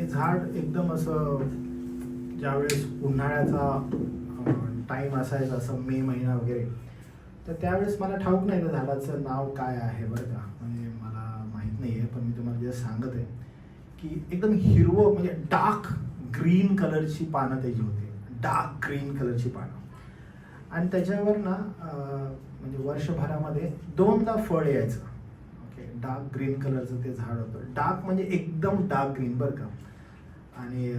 ते झाड एकदम असं ज्यावेळेस उन्हाळ्याचा टाईम असायचा, असं मे महिना वगैरे, तर त्यावेळेस मला ठाऊक नाही त्या झाडाचं नाव काय आहे बरं का, म्हणजे मला माहीत नाही आहे, पण मी तुम्हाला जे सांगत आहे की एकदम हिरवं म्हणजे डार्क ग्रीन कलरची पानं त्याची होती, डार्क ग्रीन कलरची पानं. आणि त्याच्यावर ना म्हणजे वर्षभरामध्ये 2दा फळ यायचं. ओके, डार्क ग्रीन कलरचं ते झाड होतं. डार्क म्हणजे एकदम डार्क ग्रीन बरं का. आणि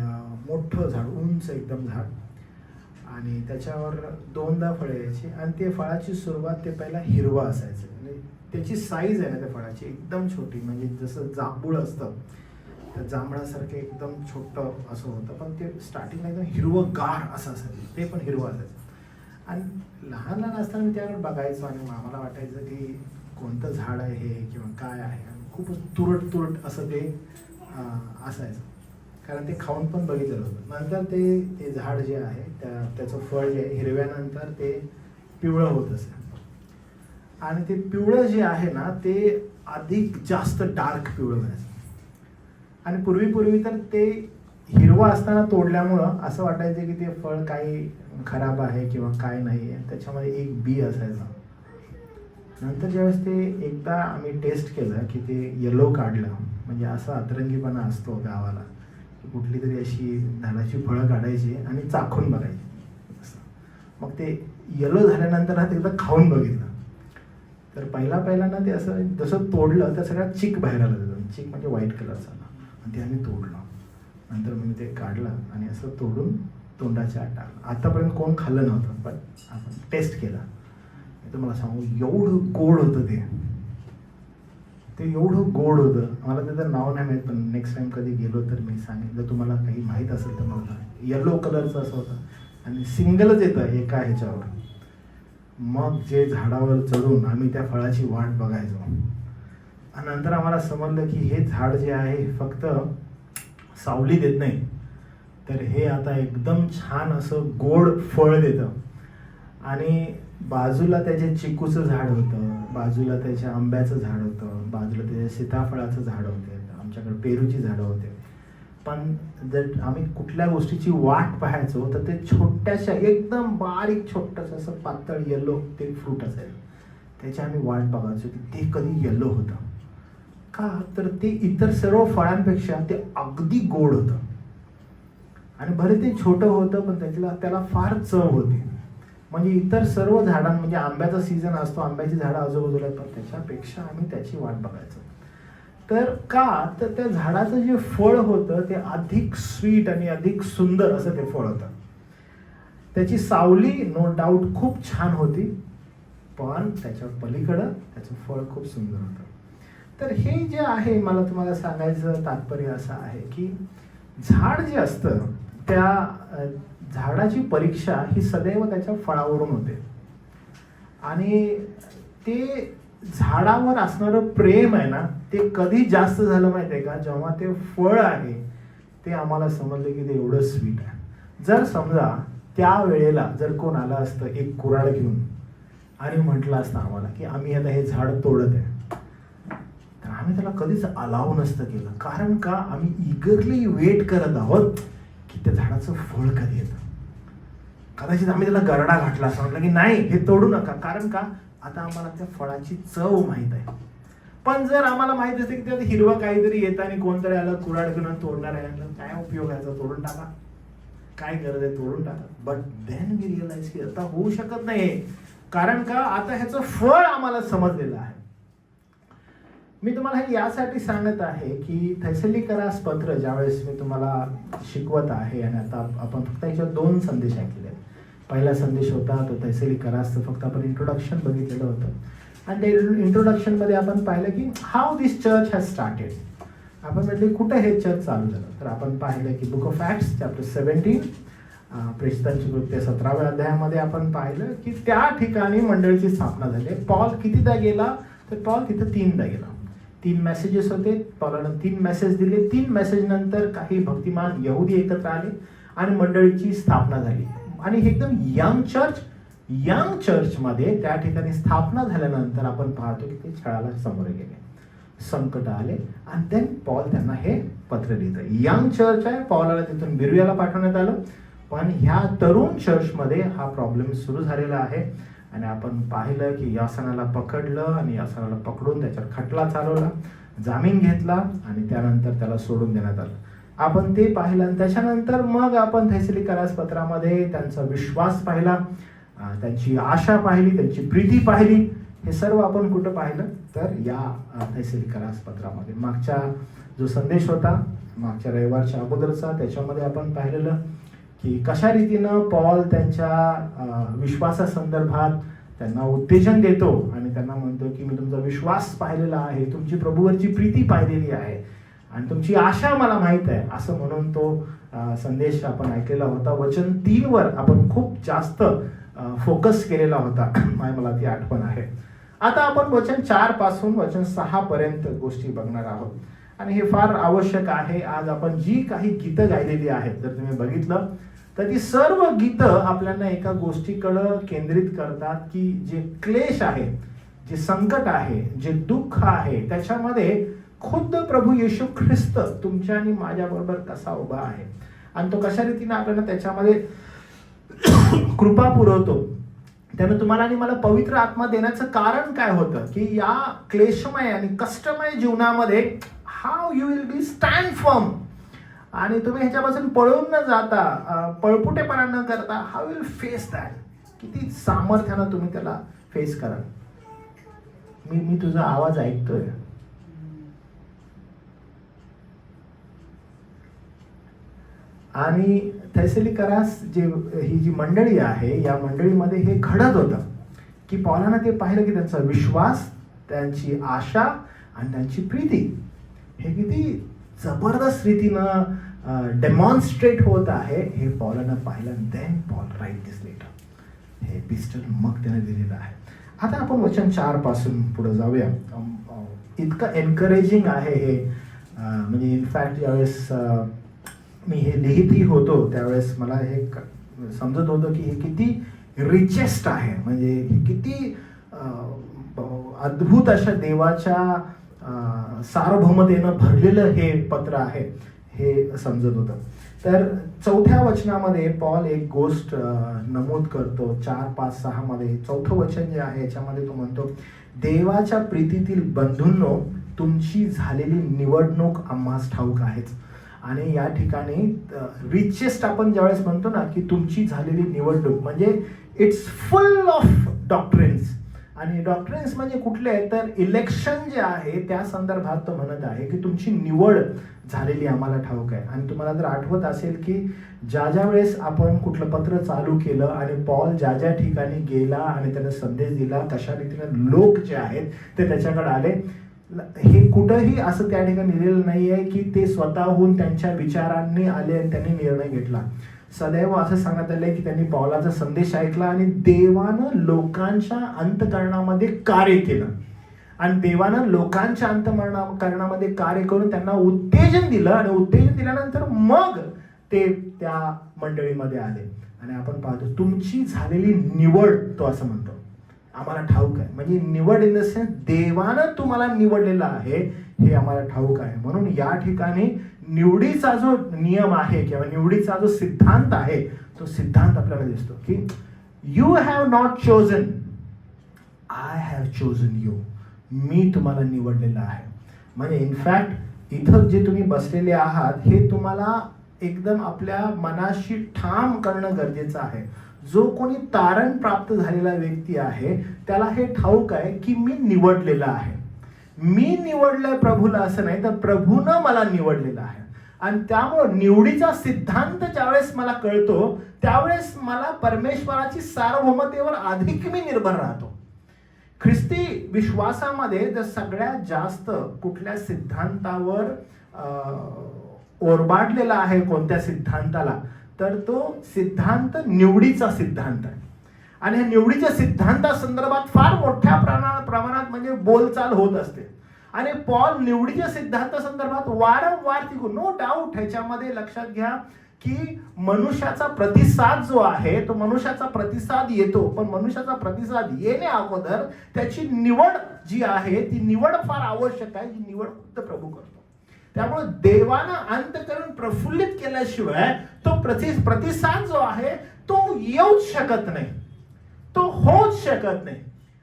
मोठं झाड, उंच एकदम झाड, आणि त्याच्यावर 2दा फळं यायची. आणि ते फळाची सुरुवात ते पहिला हिरवं असायचं. म्हणजे त्याची साईज आहे ना त्या फळाची एकदम छोटी, म्हणजे जसं जांभूळ असतं त्या जांभळासारखं एकदम छोटं असं होतं, पण ते स्टार्टिंगला एकदम हिरवं गार असं असायचं, ते पण हिरवं असायचं. आणि लहान लहान असताना मी त्यावर बघायचो आणि आम्हाला वाटायचं की कोणतं झाड आहे हे किंवा काय आहे. आणि खूपच तुरट तुरट असं ते असायचं, कारण ते खाऊन पण बघितलेलं होतं. नंतर ते झाड जे आहे त्याचं फळ जे आहे हिरव्यानंतर ते पिवळं होत असेल, आणि ते पिवळं जे आहे ना ते अधिक जास्त डार्क पिवळं व्हायचं. आणि पूर्वी तर ते हिरवं असताना तोडल्यामुळं असं वाटायचं की ते फळ काही खराब आहे किंवा काय नाही आहे, त्याच्यामध्ये एक बी असायचा. नंतर ज्यावेळेस ते एकदा आम्ही टेस्ट केलं की ते येलो काढलं, म्हणजे असा अतरंगीपणा असतो गावाला, कुठली तरी अशी झाडाची फळं काढायची आणि चाखून बघायची असं. मग ते येलो झाल्यानंतर ना ते एकदा खाऊन बघितलं, तर पहिला ना ते असं जसं तोडलं तर सगळ्यात चिक बाहेर आलं त्याचं. चिक म्हणजे व्हाईट कलरचा, आणि ते आम्ही तोडलं. नंतर मी ते काढलं आणि असं तोडून तोंडाच्या आत टाकलं. आतापर्यंत कोण खाल्लं नव्हतं, पण आपण टेस्ट केला. तर मला सांगू एवढं गोड होतं ते एवढं गोड होतं. मला त्याचं नाव नाही माहीत, पण नेक्स्ट टाइम कधी गेलो तर मी सांगेन, जर तुम्हाला काही माहीत असेल तर मला. येलो कलरचं असं होतं आणि सिंगलच येतं एका ह्याच्यावर. मग जे झाडावर चढून आम्ही त्या फळाची वाट बघायचो. आणि नंतर आम्हाला समजलं की हे झाड जे आहे फक्त सावली देत नाही, तर हे आता एकदम छान असं गोड फळ देतं. आणि बाजूला त्याचे चिकूचं झाड होतं, बाजूला त्याच्या आंब्याचं झाड होतं, बाजूला त्याच्या सीताफळाचं झाड होते, आमच्याकडे पेरूची झाडं होते. पण जर आम्ही कुठल्या गोष्टीची वाट पाहायचो तर ते छोट्याशा एकदम बारीक छोटंसं असं पातळ येलो ते फ्रूट असायचं, त्याची आम्ही वाट बघायचो की ते कधी येलो होतं का, तर ते इतर सर्व फळांपेक्षा ते अगदी गोड होतं. आणि भले ते छोटं होतं पण त्याला फार चव होती. म्हणजे इतर सर्व झाडां, म्हणजे आंब्याचा सीझन असतो, आंब्याची झाडं आजूबाजूला, पण त्याच्यापेक्षा आम्ही त्याची वाट बघायचो. तर का, तर त्या झाडाचं जे फळ होतं ते अधिक स्वीट आणि अधिक सुंदर असं ते फळ होतं. त्याची सावली नो डाऊट खूप छान होती, पण त्याच्या पलीकडं त्याचं फळ खूप सुंदर होतं. तर हे जे आहे, मला तुम्हाला सांगायचं तात्पर्य असं आहे की झाड जे असतं त्या झाडाची परीक्षा ही सदैव त्याच्या फळावरून होते. आणि ते झाडावर असणारं प्रेम आहे ना, ते कधी जास्त झालं माहिती आहे का, जेव्हा ते फळ आहे ते आम्हाला समजलं की ते एवढं स्वीट आहे. जर समजा त्या वेळेला जर कोण आलं असतं एक कुऱ्हाड घेऊन आणि म्हटलं असतं आम्हाला की आम्ही आता हे झाड तोडत आहे, तर आम्ही त्याला कधीच अलाव नसतं केलं. कारण का, आम्ही इगरली वेट करत आहोत की त्या झाडाचं फळ कधी येतं. कदाचित आम्ही त्याला गरडा घातला असं म्हटलं की नाही हे तोडू नका, कारण का आता आम्हाला त्या फळाची चव माहीत आहे. पण जर आम्हाला माहित असते की त्यात हिरवं काहीतरी येतं आणि कोणतरी आलं कुऱ्हाड घेऊन तोडणार आहे, काय उपयोग आहे, तोडून टाका, काय गरज आहे, तोडून टाका. बट देन वी रिअलाइज की आता होऊ शकत नाही, कारण का आता ह्याचं फळ आम्हाला समजलेलं आहे. मी तुम्हाला हे यासाठी सांगत आहे की थैसलिकरास पत्र ज्यावेळेस मी तुम्हाला शिकवत आहे, आणि आता आपण फक्त याच्यात 2 संदेश ऐकले. पहिला संदेश होता तो थैसलिकरासचं फक्त आपण इंट्रोडक्शन बघितलेलं होतं, आणि त्या इंट्रोडक्शनमध्ये आपण पाहिलं की how this church has started. आपण म्हटले कुठं हे चर्च चालू झालं, तर आपण पाहिलं की बुक ऑफ ॲक्ट्स चॅप्टर 17 प्रेषितांची कृत्य 17व्या अध्यायामध्ये आपण पाहिलं की त्या ठिकाणी मंडळीची स्थापना झाली. पॉल कितीदा गेला, तर पॉल तिथं 3दा गेला. 3 मेसेजेस होते, पॉलानं 3 मेसेज दिले. 3 मेसेज नंतर काही भक्तिमान यहुदी एकत्र आले आणि मंडळीची स्थापना झाली. आणि हे एकदम यंग चर्चमध्ये त्या ठिकाणी स्थापना झाल्यानंतर आपण पाहतो की ते छळाला समोर गेले. संकट आले आणि देन पॉल त्यांना हे पत्र लिहितं. यंग चर्च आहे, पॉलला तिथून बिरुयाला पाठवण्यात आलं, पण ह्या तरुण चर्चमध्ये हा प्रॉब्लेम सुरू झालेला आहे. आणि आपण पाहिलं की यासनाला पकडलं आणि यासनाला पकडून त्याच्यावर खटला चालवला, जामीन घेतला आणि त्यानंतर त्याला सोडून देण्यात आलं. आपण ते पाहिलं आणि त्याच्यानंतर मग आपण थेसलिकरास पत्रामध्ये त्यांचा विश्वास पाहिला, त्यांची आशा पाहिली, त्यांची प्रीती पाहिली. हे सर्व आपण कुठं पाहिलं तर या थेसलिकरास पत्रामध्ये. मागचा जो संदेश होता मागच्या रविवारच्या अगोदरचा, त्याच्यामध्ये आपण पाहिलेलं की कशा रीतीनं पॉल त्यांच्या विश्वासासंदर्भात त्यांना उत्तेजन देतो आणि त्यांना म्हणतो की मी तुमचा विश्वास पाहिलेला आहे, तुमची प्रभूवरची प्रीती पाहिलेली आहे आणि तुमची आशा मला माहीत आहे, असं म्हणून तो संदेश आपण ऐकलेला होता. वचन 3 वर आपण खूप जास्त फोकस केलेला होता, मला ती आठवण आहे. आता आपण वचन 4 पासून वचन 6 पर्यंत गोष्टी बघणार आहोत आणि हे फार आवश्यक आहे. आज आपण जी काही गीतं गायलेली आहेत जर तुम्ही बघितलं तर ती सर्व गीतं आपल्याला एका गोष्टीकडं केंद्रित करतात की जे क्लेश आहे, जे संकट आहे, जे दुःख आहे, त्याच्यामध्ये खुद्द प्रभू येशू ख्रिस्त तुमच्या आणि माझ्या बरोबर कसा उभा आहे आणि तो कशा रीतीने आपल्याला त्याच्यामध्ये कृपा पुरवतो. त्यानं तुम्हाला आणि मला पवित्र आत्मा देण्याचं कारण काय होतं की या क्लेशमय आणि कष्टमय जीवनामध्ये how you will be stand firm आणि तुम्ही ह्याच्यापासून पळून न जाता, पळपुटेपणा न करता हाऊ विल फेस दॅट. किती सामर्थ्यानं तुम्ही त्याला फेस करा. मी तुझा आवाज ऐकतोय. आणि थेसलिकरास ही जी मंडळी आहे या मंडळीमध्ये हे घडत होतं की पौलानं ते पाहिलं की त्यांचा विश्वास, त्यांची आशा आणि त्यांची प्रीती हे किती जबरदस्त रीतीनं डेमॉन्स्ट्रेट होत आहे हे पौलानं पाहिलं. देन पॉल राईट दिस लेटर, हे पिस्टल मग त्याने दिलेलं आहे. आता आपण वचन 4 पासून पुढे जाऊया. इतकं एनकरेजिंग आहे हे, म्हणजे इनफॅक्ट ज्यावेळेस मी हे लिहितही होतो त्यावेळेस मला हे समजत होतं की हे किती रिचेस्ट आहे, म्हणजे हे किती अद्भुत अशा देवाच्या सार्वभौमतेनं भरलेलं हे पत्र आहे हे समजत होतं. तर 4थ्या वचनामध्ये पॉल एक गोष्ट नमूद करतो. 4, 5, 6 मध्ये 4थं वचन जे आहे याच्यामध्ये तो म्हणतो, देवाच्या प्रीतीतील बंधूंनो, तुमची झालेली निवडणूक आम्हास ठाऊक आहेच. आणि या ठिकाणी रिचेस्ट आपण ज्यावेळेस म्हणतो ना की तुमची झालेली निवडणूक, म्हणजे इट्स फुल ऑफ डॉक्ट्रिन्स. आणि डॉक्ट्रिन्स म्हणजे कुठले आहेत तर इलेक्शन जे आहे त्या संदर्भात तो म्हणत आहे की तुमची निवड झालेली आम्हाला ठाऊक आहे. आणि तुम्हाला जर आठवत असेल की ज्या वेळेस आपण कुठलं पत्र चालू केलं आणि पॉल ज्या ठिकाणी गेला आणि त्याने संदेश दिला, कशा रीतीने लोक जे आहेत ते त्याच्याकडे आले, हे कुठंही असं त्या ठिकाणी लिहिलेलं नाही आहे की ते स्वतःहून त्यांच्या विचारांनी आले आणि त्यांनी निर्णय घेतला. सदैव असं सांगण्यात आलंय की त्यांनी पौलाचा संदेश ऐकला आणि देवानं लोकांच्या अंतःकरणामध्ये कार्य केलं आणि देवानं लोकांच्या अंतःकरणामध्ये कार्य करून त्यांना उत्तेजन दिलं आणि उत्तेजन दिल्यानंतर मग ते त्या मंडळीमध्ये आले. आणि आपण पाहतो तुमची झालेली निवड, तो असं म्हणतो, आम्हाला ठाऊक आहे. म्हणजे निवड इन द सेन्स देवानं तुम्हाला निवडलेलं आहे हे आम्हाला ठाऊक आहे. म्हणून या ठिकाणी निवडीचा जो नियम आहे किंवा निवडीचा जो सिद्धांत आहे तो सिद्धांत आपल्याला दिसतो की you have not chosen, I have chosen you. मी तुम्हाला निवडलेलं आहे. म्हणजे इनफॅक्ट इथं जे तुम्ही बसलेले आहात हे तुम्हाला एकदम आपल्या मनाशी ठाम करणं गरजेचं आहे. जो कोणी तारण प्राप्त झालेला व्यक्ती आहे त्याला हे ठाऊक आहे की मी निवडलेला आहे. मी निवडलंय प्रभूला असं नाही, तर प्रभूनं मला निवडलेलं आहे. आणि त्यामुळं निवडीचा सिद्धांत ज्यावेळेस मला कळतो त्यावेळेस मला परमेश्वराची सार्वभौमतेवर अधिक मी निर्भर राहतो. ख्रिस्ती विश्वासामध्ये जर सगळ्यात जास्त कुठल्या सिद्धांतावर ओरबाडलेला आहे, कोणत्या सिद्धांताला, तर तो सिद्धांत निवडीचा सिद्धांत आहे. आणि ह्या निवडीच्या सिद्धांतासंदर्भात फार मोठ्या प्रमाणात म्हणजे बोलचाल होत असते. आणि पॉल निवडीच्या सिद्धांतासंदर्भात वारंवार नो डाऊट ह्याच्यामध्ये लक्षात घ्या की मनुष्याचा प्रतिसाद जो आहे तो मनुष्याचा प्रतिसाद येतो, पण मनुष्याचा प्रतिसाद येणे अगोदर त्याची निवड जी आहे ती निवड फार आवश्यक आहे, जी निवड फक्त प्रभू करतो. त्यामुळे देवानं अंतःकरण प्रफुल्लित केल्याशिवाय तो प्रतिसाद जो आहे तो येऊच शकत नाही, तो होऊच शकत नाही.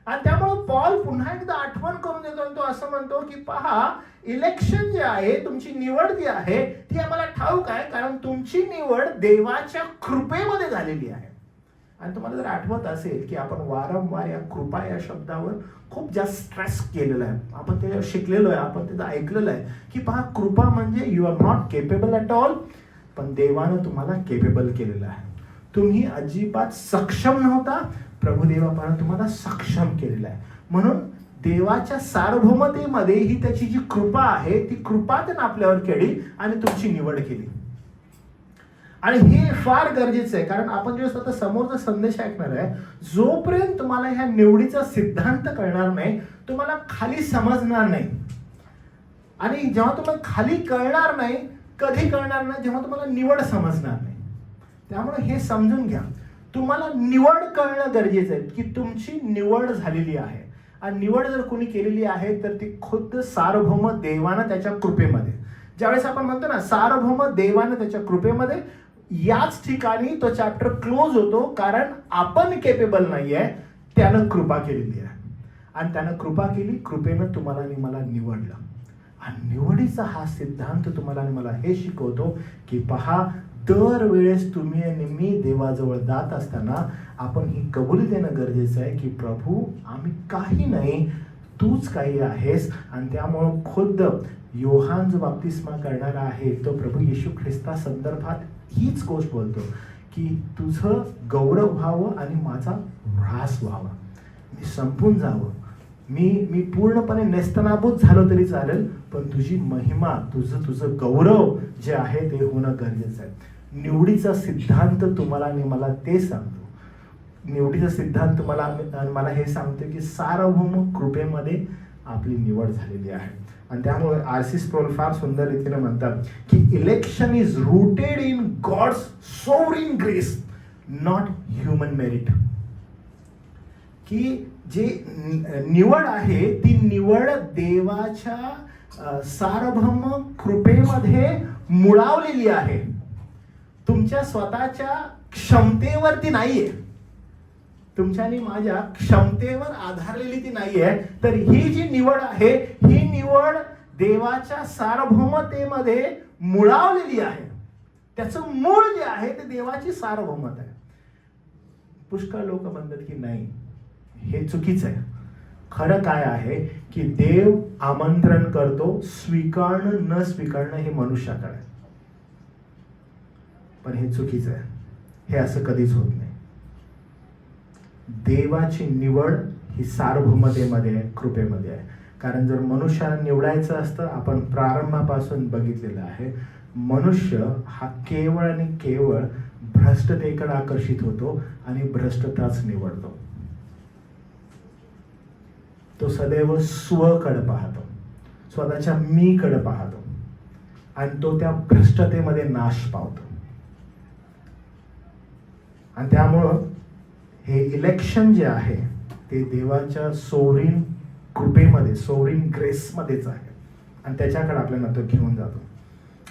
आणि त्यामुळे पॉल पुन्हा एकदा आठवण करून देतो आणि तो असं म्हणतो की पहा, इलेक्शन जे आहे, तुमची निवड जी आहे ती आम्हाला ठाऊक आहे, कारण तुमची निवड देवाच्या कृपेमध्ये झालेली आहे. आणि तुम्हाला जर आठवत असेल की आपण वारंवार या कृपा या शब्दावर खूप जास्त स्ट्रेस केलेला आहे, आपण ते शिकलेलो आहे, आपण त्याचं ऐकलेलं आहे की पहा, कृपा म्हणजे you are not capable at all, पण देवानं तुम्हाला केपेबल केलेलं आहे. तुम्ही अजिबात सक्षम नव्हता, प्रभुदेवापासून तुम्हाला सक्षम केलेलं आहे. म्हणून देवाच्या सार्वभौमतेमध्ये ही त्याची जी कृपा आहे ती कृपा त्यानं आपल्यावर केली आणि तुमची निवड केली. आणि हे फार गरजेचं आहे, कारण आपण जेव्हा स्वतः समोरचा संदेश ऐकणार आहे, जोपर्यंत तुम्हाला ह्या निवडीचा सिद्धांत कळणार नाही, तुम्हाला खाली समजणार नाही. आणि जेव्हा तुम्हाला खाली कळणार नाही, कधी कळणार नाही, जेव्हा तुम्हाला निवड समजणार नाही. त्यामुळे हे समजून घ्या, तुम्हाला निवड कळणं गरजेचं आहे की तुमची निवड झालेली आहे. आणि निवड जर कोणी केलेली आहे तर ती खुद्द सार्वभौम देवानं त्याच्या कृपेमध्ये. ज्यावेळेस आपण म्हणतो ना सार्वभौम देवानं त्याच्या कृपेमध्ये, याच ठिकाणी तो चॅप्टर क्लोज होतो, कारण आपण केपेबल नाही आहे, त्यानं कृपा केलेली आहे. आणि त्यानं कृपा केली, कृपेनं तुम्हाला आणि मला निवडलं. आणि निवडीचा हा सिद्धांत तुम्हाला आणि मला हे शिकवतो की पहा, दरवेळेस तुम्ही आणि मी देवाजवळ जात असताना आपण ही कबुली देणं गरजेचं आहे की प्रभू, आम्ही काही नाही, तूच काही आहेस. आणि त्यामुळं खुद्द योहान जो बाप्तिस्मा करणारा आहे तो प्रभू येशू ख्रिस्ता संदर्भात हीच गोष्ट बोलतो की तुझं गौरव व्हावं आणि माझा ऱ्हास व्हावा, मी संपून जावं, मी पूर्णपणे नेस्तनाबूत झालो तरी चालेल, पण तुझी महिमा, तुझं गौरव जे आहे ते होणं गरजेचं आहे. निवडीचा सिद्धांत तुम्हाला आणि मला ते सांगतो. निवडीचा सिद्धांत मला हे सांगतो की सार्वभौम कृपेमध्ये आपली निवड झालेली आहे. आणि त्यामुळे R.C. स्प्रोल फार सुंदर रीतीने म्हणतात की election is rooted in God's sovereign grace, not human merit. की जे निवड आहे ती निवड देवाच्या सार्वभौम कृपेमध्ये मुळावलेली आहे, तुमच्या स्वतःच्या क्षमतेवरती नाहीये, तुमच्या आणि माझ्या क्षमतेवर आधारलेली ती नाहीये. तर ही जी निवड आहे ही निवड देवाच्या सार्वभौमतेमध्ये मुळावलेली आहे. त्याचं मूळ जे आहे ते देवाची सार्वभौमता आहे. पुष्कळ लोक म्हणतात की नाही, हे चुकीचं आहे. खरं काय आहे की देव आमंत्रण करतो, स्वीकारणं न स्वीकारणं हे मनुष्याकडे आहे. पण हे चुकीचं आहे, हे असं कधीच होत नाही. देवाची निवड ही सार्वभौमतेमध्ये आहे, कृपेमध्ये आहे. कारण जर मनुष्याला निवडायचं असतं, आपण प्रारंभापासून बघितलेलं आहे, मनुष्य हा केवळ आणि केवळ भ्रष्टतेकडे आकर्षित होतो आणि भ्रष्टताच निवडतो. तो सदैव स्वकडे पाहतो, स्वतःच्या मीकडे पाहतो आणि तो त्या भ्रष्टतेमध्ये नाश पावतो. आणि त्यामुळं हे इलेक्शन जे आहे ते देवाच्या सोवरिन कृपेमध्ये, सोवरिन ग्रेसमध्येच आहे. आणि त्याच्याकडे आपल्याला तो घेऊन जातो.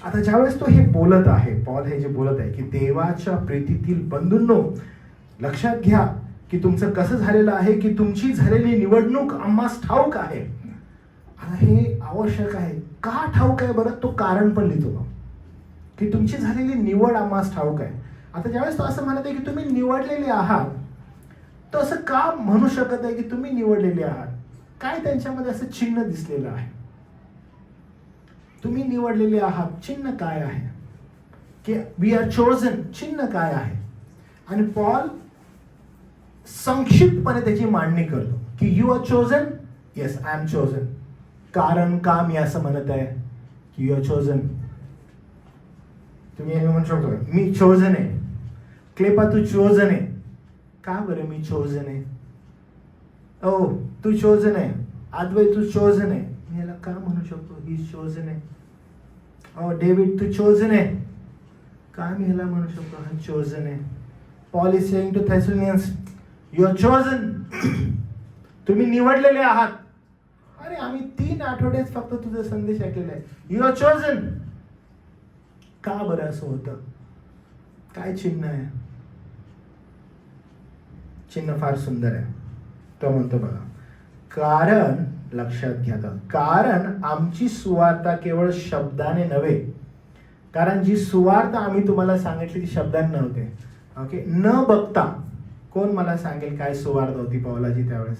आता ज्यावेळेस तो हे बोलत आहे, पॉल हे जे बोलत आहे की देवाच्या प्रीतीतील बंधूंनो, लक्षात घ्या की तुमचं कसं झालेलं आहे की तुमची झालेली निवडणूक आम्हास ठाऊक आहे. आता हे आवश्यक आहे. का ठाऊक आहे बरं? तो कारण पण लिहितो की तुमची झालेली निवड आम्हास ठाऊक आहे. आता ज्यावेळेस तो असं म्हणत आहे की तुम्ही निवडलेले आहात, तो असं का म्हणू शकत आहे की तुम्ही निवडलेले आहात? काय त्यांच्यामध्ये असं चिन्ह दिसलेलं आहे? तुम्ही निवडलेले आहात, चिन्ह काय आहे? की वी आर चोजन, चिन्ह काय आहे? आणि पॉल संक्षिप्तपणे त्याची मांडणी करतो की you are chosen, yes I am chosen. कारण का मी असं म्हणत आहे की यू आर चोजन? तुम्ही हे म्हणू शकतो मी चोजन आहे. क्लेपा तू चोजन आहे. का बरं मी चोजन आहे? ओ तू चोजन आहे. आद्वै तू चोजन आहे. मी याला का म्हणू शकतो ही चोजन आहे? ओ डेव्हिड तू चोजन आहे. काय मी ह्याला म्हणू शकतो, हा चोजन आहे. Paul is saying to Thessalonians, you are chosen. तुम्ही निवडलेले आहात. अरे आम्ही 3 आठवड्यात फक्त तुझा संदेश ऐकलेला आहे. You are chosen. का बरं असं होतं? काय चिन्ह आहे? चिन्ह फार सुंदर आहे. तो म्हणतो बघा, कारण लक्षात घ्या, कारण आमची सुवार्ता केवळ शब्दाने नव्हे, कारण जी सुवार्ता आम्ही तुम्हाला सांगितली ती शब्दाने नव्हते. ओके, न बघता. कोण मला सांगेल काय सुवार्ता होती पौलाची त्यावेळेस?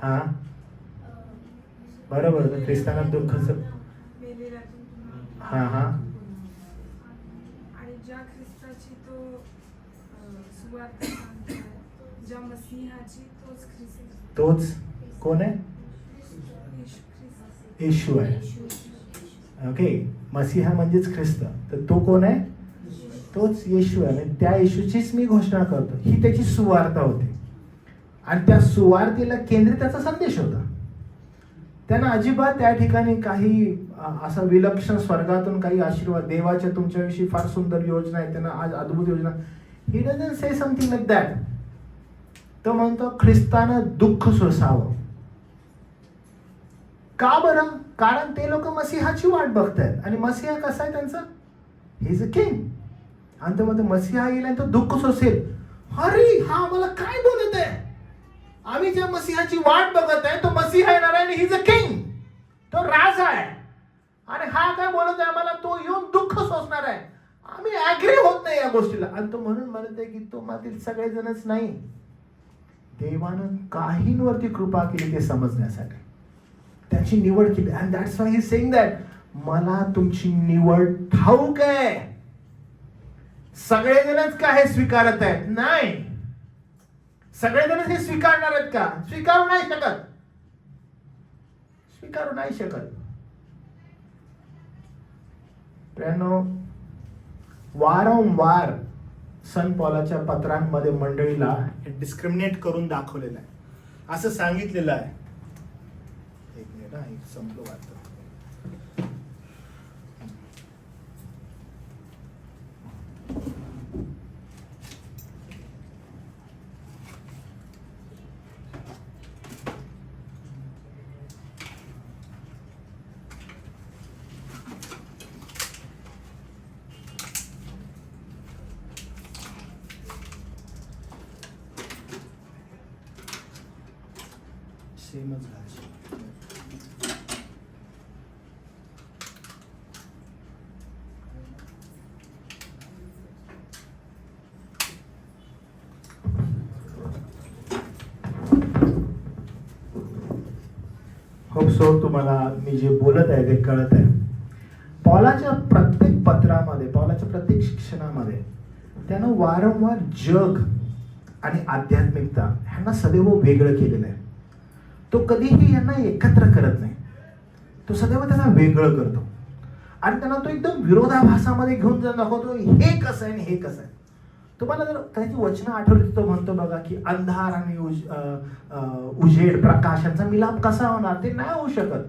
हा बरोबर, ख्रिस्ताना दुःख. हा हा आणि ज्या ख्रिस्ताची तो सुवार्ता सांगतोय, ज्या मसीहाची, तोच ख्रिस्त. तोच कोण आहे? येशू आहे. ओके, मसीहा म्हणजेच ख्रिस्त. तर तो कोण आहे? तोच येशू आहे. आणि त्या येशूचीच मी घोषणा करतो. ही त्याची सुवार्ता होती. आणि त्या सुवार्तेला केंद्रित त्याचा संदेश होता. त्यांना अजिबात त्या ठिकाणी काही असा विलक्षण स्वर्गातून काही आशीर्वाद, देवाच्या तुमच्याविषयी फार सुंदर योजना आहे, त्यांना आज अद्भुत योजना. He doesn't say something like that. तो म्हणतो ख्रिस्तानं दुःख सोसावं. का बरं? कारण ते लोक मसीहाची वाट बघतायत. आणि मसीहा कसा आहे त्यांचा? He is a king. आणि तो म्हणतो मसीहा येईल आणि तो दुःख सोसेल. अरे हा मला काय बोलत आहे? आम्ही ज्या मसीहाची वाट बघत आहे तो मसीहा येणार आहे आणि ही इज अ किंग. तो राजा आहे. आणि हा काय बोलत आहे आम्हाला? तो येऊन दुःख सोसणार आहे. आम्ही ऍग्री होत नाही या गोष्टीला. आणि तो म्हणून म्हणत आहे की तो मातील सगळेजणच नाही, देवानं काहींवरती कृपा केली ते समजण्यासाठी, त्याची निवड केली. And that's why he is saying that मला तुमची निवड ठाऊक आहे. सगळेजणच का हे स्वीकारत आहेत? नाही. सगळेजण हे स्वीकारणार आहेत का? स्वीकारू नाही शकत. स्वीकारू नाही शकत. वारंवार संत पौलाच्या पत्रांमध्ये मंडळीला डिस्क्रिमिनेट करून दाखवलेलं आहे. असं सांगितलेलं आहे. एक मिनिट हा, एक संपलो वाटतं. सेमच घालशी. होप सो तुम्हाला मी जे बोलत आहे ते कळत आहे. पौलाच्या प्रत्येक पत्रामध्ये, पौलाच्या प्रत्येक शिक्षणामध्ये त्यानं वारंवार जग आणि आध्यात्मिकता ह्यांना सदैव वेगळं केलेलं आहे. तो कधीही यांना एकत्र करत नाही. तो सदैव त्यांना वेगळं करतो. आणि त्यांना तो एकदम विरोधाभासामध्ये घेऊन जाऊन दाखवतो हे कसं आहे आणि हे कसं आहे. तुम्हाला जर त्याची वचनं आठवली तो म्हणतो बघा की अंधार आणि उजेड, प्रकाश यांचा मिलाप कसा होणार? ते नाही होऊ शकत.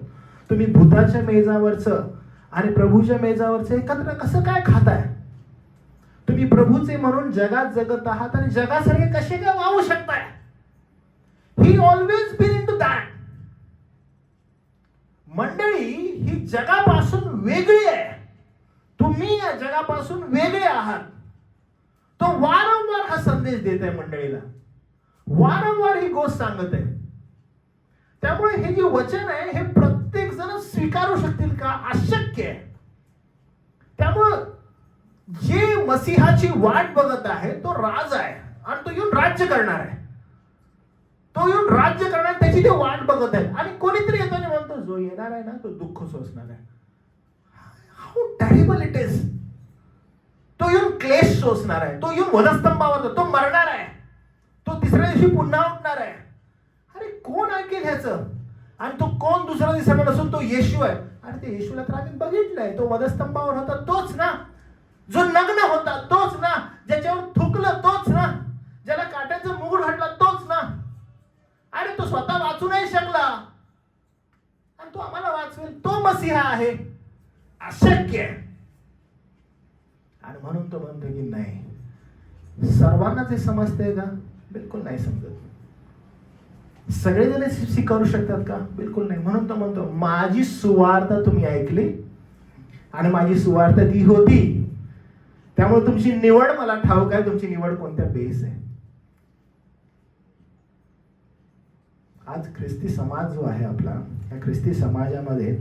तुम्ही भूताच्या मेजावरचं आणि प्रभूच्या मेजावरचं एकत्र कसं काय खाताय? तुम्ही प्रभूचे म्हणून जगात जगत आहात आणि जगासारखे कसे काय वाहू शकताय? He always been into that. मंडळी ही जगापासून वेगळी आहे. तुम्ही या जगापासून वेगळे आहात. तो वारंवार हा संदेश देत आहे मंडळीला. वारंवार ही गोष्ट सांगत आहे. त्यामुळे हे जे वचन आहे हे प्रत्येक जण स्वीकारू शकतील का? अशक्य आहे. त्यामुळं जे मसीहाची वाट बघत आहे तो राज आहे आणि तो येऊन राज्य करणार आहे. तो येऊन राज्य करणार, त्याची ते वाट बघत आहे. आणि कोणीतरी येताना म्हणतो जो येणार आहे ना तो दुःख सोसणार आहे. How terrible it is. तो येऊन क्लेश सोसणार आहे. तो येऊन वधस्तंभावर, तो मरणार आहे. तो तिसऱ्या दिवशी पुन्हा उठणार आहे. अरे कोण ऐकेल ह्याचं? आणि तो कोण दुसरा दिसणार नसून तो येशू आहे. आणि ते येशूला तर आम्ही बघितलंय. तो वधस्तंभावर होता तोच ना, जो नग्न होता तोच ना, ज्याच्यावर थुकलं तोच ना, ज्याला काट्याचं मुकुट घातला तोच ना. अरे तो स्वतः वाचू नाही शकला. आणि तो आम्हाला वाचवेल, तो मसीहा आहे, अशक्य आहे. आणि म्हणून तो म्हणतो की नाही. सर्वांना ते समजतंय का? बिलकुल नाही समजत. सगळेजण स्वीकारू शकतात का? बिलकुल नाही. म्हणून तो म्हणतो माझी सुवार्ता तुम्ही ऐकली आणि माझी सुवार्ता ती होती, त्यामुळे तुमची निवड मला ठाऊक आहे. तुमची निवड कोणत्या बेस आहे? आज ख्रिस्ती समाज जो आहे आपला, या ख्रिस्ती समाजामध्ये